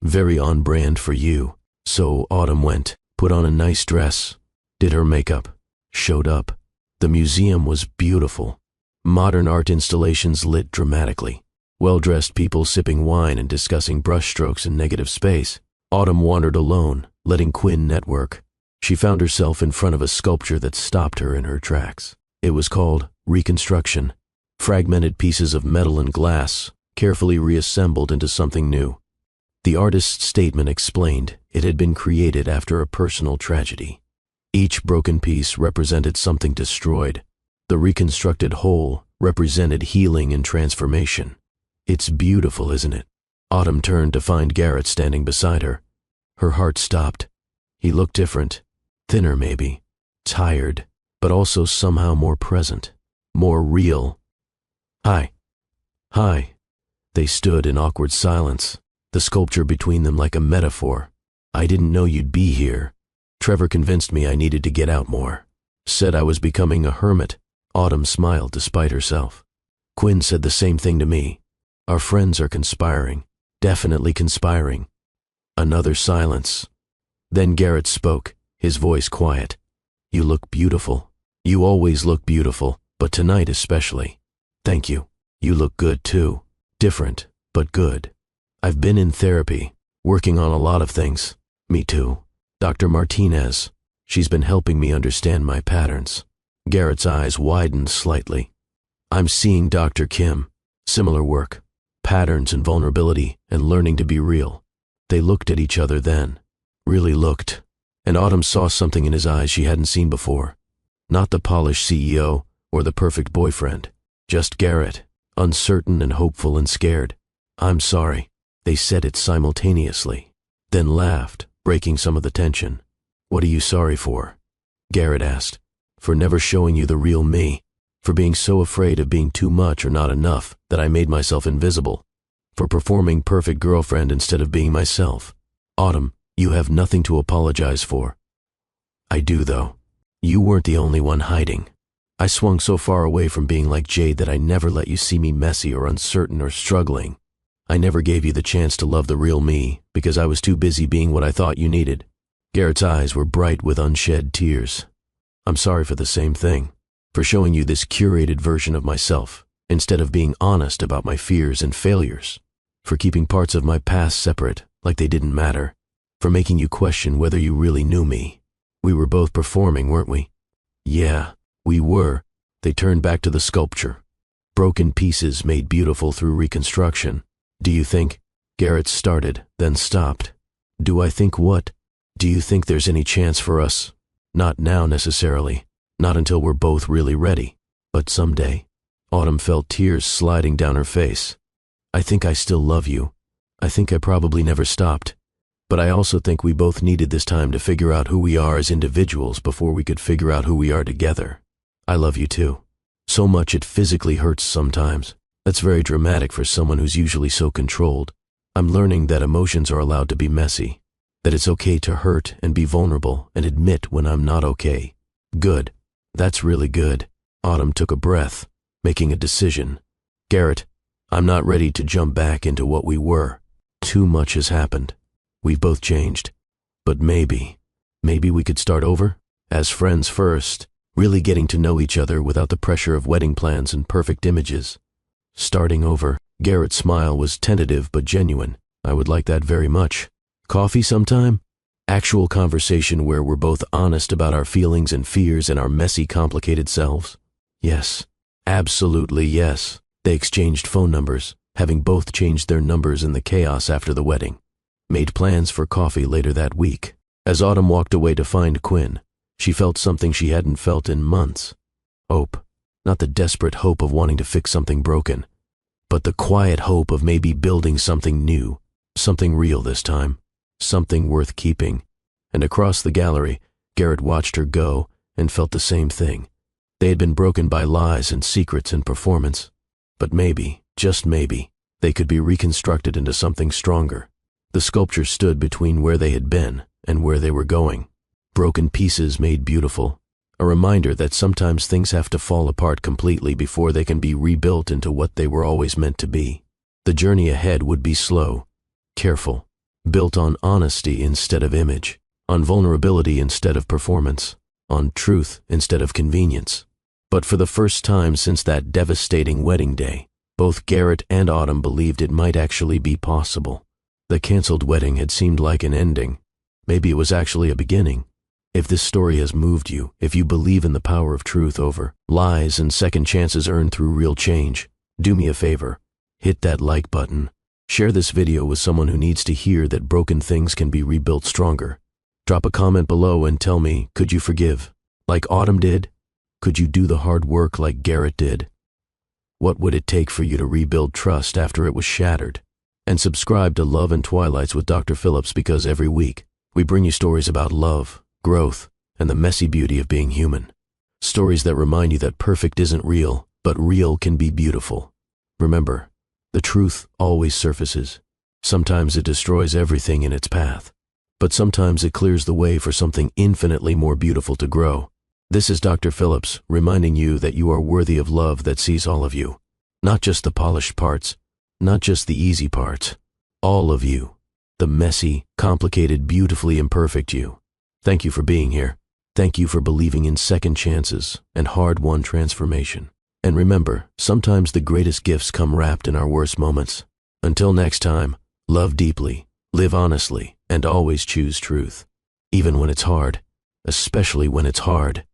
Very on brand for you. So Autumn went, put on a nice dress, did her makeup, showed up. The museum was beautiful. Modern art installations lit dramatically. Well-dressed people sipping wine and discussing brushstrokes in negative space. Autumn wandered alone, letting Quinn network. She found herself in front of a sculpture that stopped her in her tracks. It was called Reconstruction. Fragmented pieces of metal and glass, carefully reassembled into something new. The artist's statement explained it had been created after a personal tragedy. Each broken piece represented something destroyed. The reconstructed whole represented healing and transformation. It's beautiful, isn't it? Autumn turned to find Garrett standing beside her. Her heart stopped. He looked different, thinner maybe, tired, but also somehow more present, more real. Hi. Hi. They stood in awkward silence, the sculpture between them like a metaphor. I didn't know you'd be here. Trevor convinced me I needed to get out more. Said I was becoming a hermit. Autumn smiled despite herself. Quinn said the same thing to me. Our friends are conspiring. Definitely conspiring. Another silence. Then Garrett spoke, his voice quiet. You look beautiful. You always look beautiful, but tonight especially. Thank you. You look good too. Different, but good. I've been in therapy, working on a lot of things. Me too. Dr. Martinez. She's been helping me understand my patterns. Garrett's eyes widened slightly. I'm seeing Dr. Kim. Similar work, patterns and vulnerability, and learning to be real. They looked at each other then, really looked, and Autumn saw something in his eyes she hadn't seen before. Not the polished CEO or the perfect boyfriend, just Garrett, uncertain and hopeful and scared. "I'm sorry," they said it simultaneously, then laughed, breaking some of the tension. "What are you sorry for?" Garrett asked. "For never showing you the real me. For being so afraid of being too much or not enough that I made myself invisible. For performing perfect girlfriend instead of being myself. Autumn, you have nothing to apologize for." "I do, though. You weren't the only one hiding. I swung so far away from being like Jade that I never let you see me messy or uncertain or struggling. I never gave you the chance to love the real me because I was too busy being what I thought you needed." Garrett's eyes were bright with unshed tears. "I'm sorry for the same thing. For showing you this curated version of myself, instead of being honest about my fears and failures. For keeping parts of my past separate, like they didn't matter. For making you question whether you really knew me. We were both performing, weren't we?" "Yeah, we were." They turned back to the sculpture. Broken pieces made beautiful through reconstruction. "Do you think?" Garrett started, then stopped. "Do I think what? Do you think there's any chance for us? Not now necessarily. Not until we're both really ready. But someday." Autumn felt tears sliding down her face. "I think I still love you. I think I probably never stopped. But I also think we both needed this time to figure out who we are as individuals before we could figure out who we are together. I love you too. So much it physically hurts sometimes. That's very dramatic for someone who's usually so controlled. I'm learning that emotions are allowed to be messy. That it's okay to hurt and be vulnerable and admit when I'm not okay. Good. That's really good." Autumn took a breath, making a decision. "Garrett, I'm not ready to jump back into what we were. Too much has happened. We've both changed. But maybe we could start over? As friends first, really getting to know each other without the pressure of wedding plans and perfect images." Starting over, Garrett's smile was tentative but genuine. "I would like that very much. Coffee sometime? Actual conversation where we're both honest about our feelings and fears and our messy, complicated selves?" "Yes, absolutely yes." They exchanged phone numbers, having both changed their numbers in the chaos after the wedding. Made plans for coffee later that week. As Autumn walked away to find Quinn, she felt something she hadn't felt in months. Hope. Not the desperate hope of wanting to fix something broken, but the quiet hope of maybe building something new, something real this time. Something worth keeping. And across the gallery, Garrett watched her go and felt the same thing. They had been broken by lies and secrets and performance. But maybe, just maybe, they could be reconstructed into something stronger. The sculpture stood between where they had been and where they were going. Broken pieces made beautiful. A reminder that sometimes things have to fall apart completely before they can be rebuilt into what they were always meant to be. The journey ahead would be slow, careful. Built on honesty instead of image, on vulnerability instead of performance, on truth instead of convenience. But for the first time since that devastating wedding day, both Garrett and Autumn believed it might actually be possible. The canceled wedding had seemed like an ending. Maybe it was actually a beginning. If this story has moved you, if you believe in the power of truth over lies and second chances earned through real change, do me a favor. Hit that like button. Share this video with someone who needs to hear that broken things can be rebuilt stronger. Drop a comment below and tell me, could you forgive? Like Autumn did? Could you do the hard work like Garrett did? What would it take for you to rebuild trust after it was shattered? And subscribe to Love and Twilights with Dr. Phillips, because every week we bring you stories about love, growth, and the messy beauty of being human. Stories that remind you that perfect isn't real, but real can be beautiful. Remember, the truth always surfaces. Sometimes it destroys everything in its path, but sometimes it clears the way for something infinitely more beautiful to grow. This is Dr. Phillips, reminding you that you are worthy of love that sees all of you. Not just the polished parts, not just the easy parts. All of you. The messy, complicated, beautifully imperfect you. Thank you for being here. Thank you for believing in second chances and hard-won transformation. And remember, sometimes the greatest gifts come wrapped in our worst moments. Until next time, love deeply, live honestly, and always choose truth. Even when it's hard, especially when it's hard.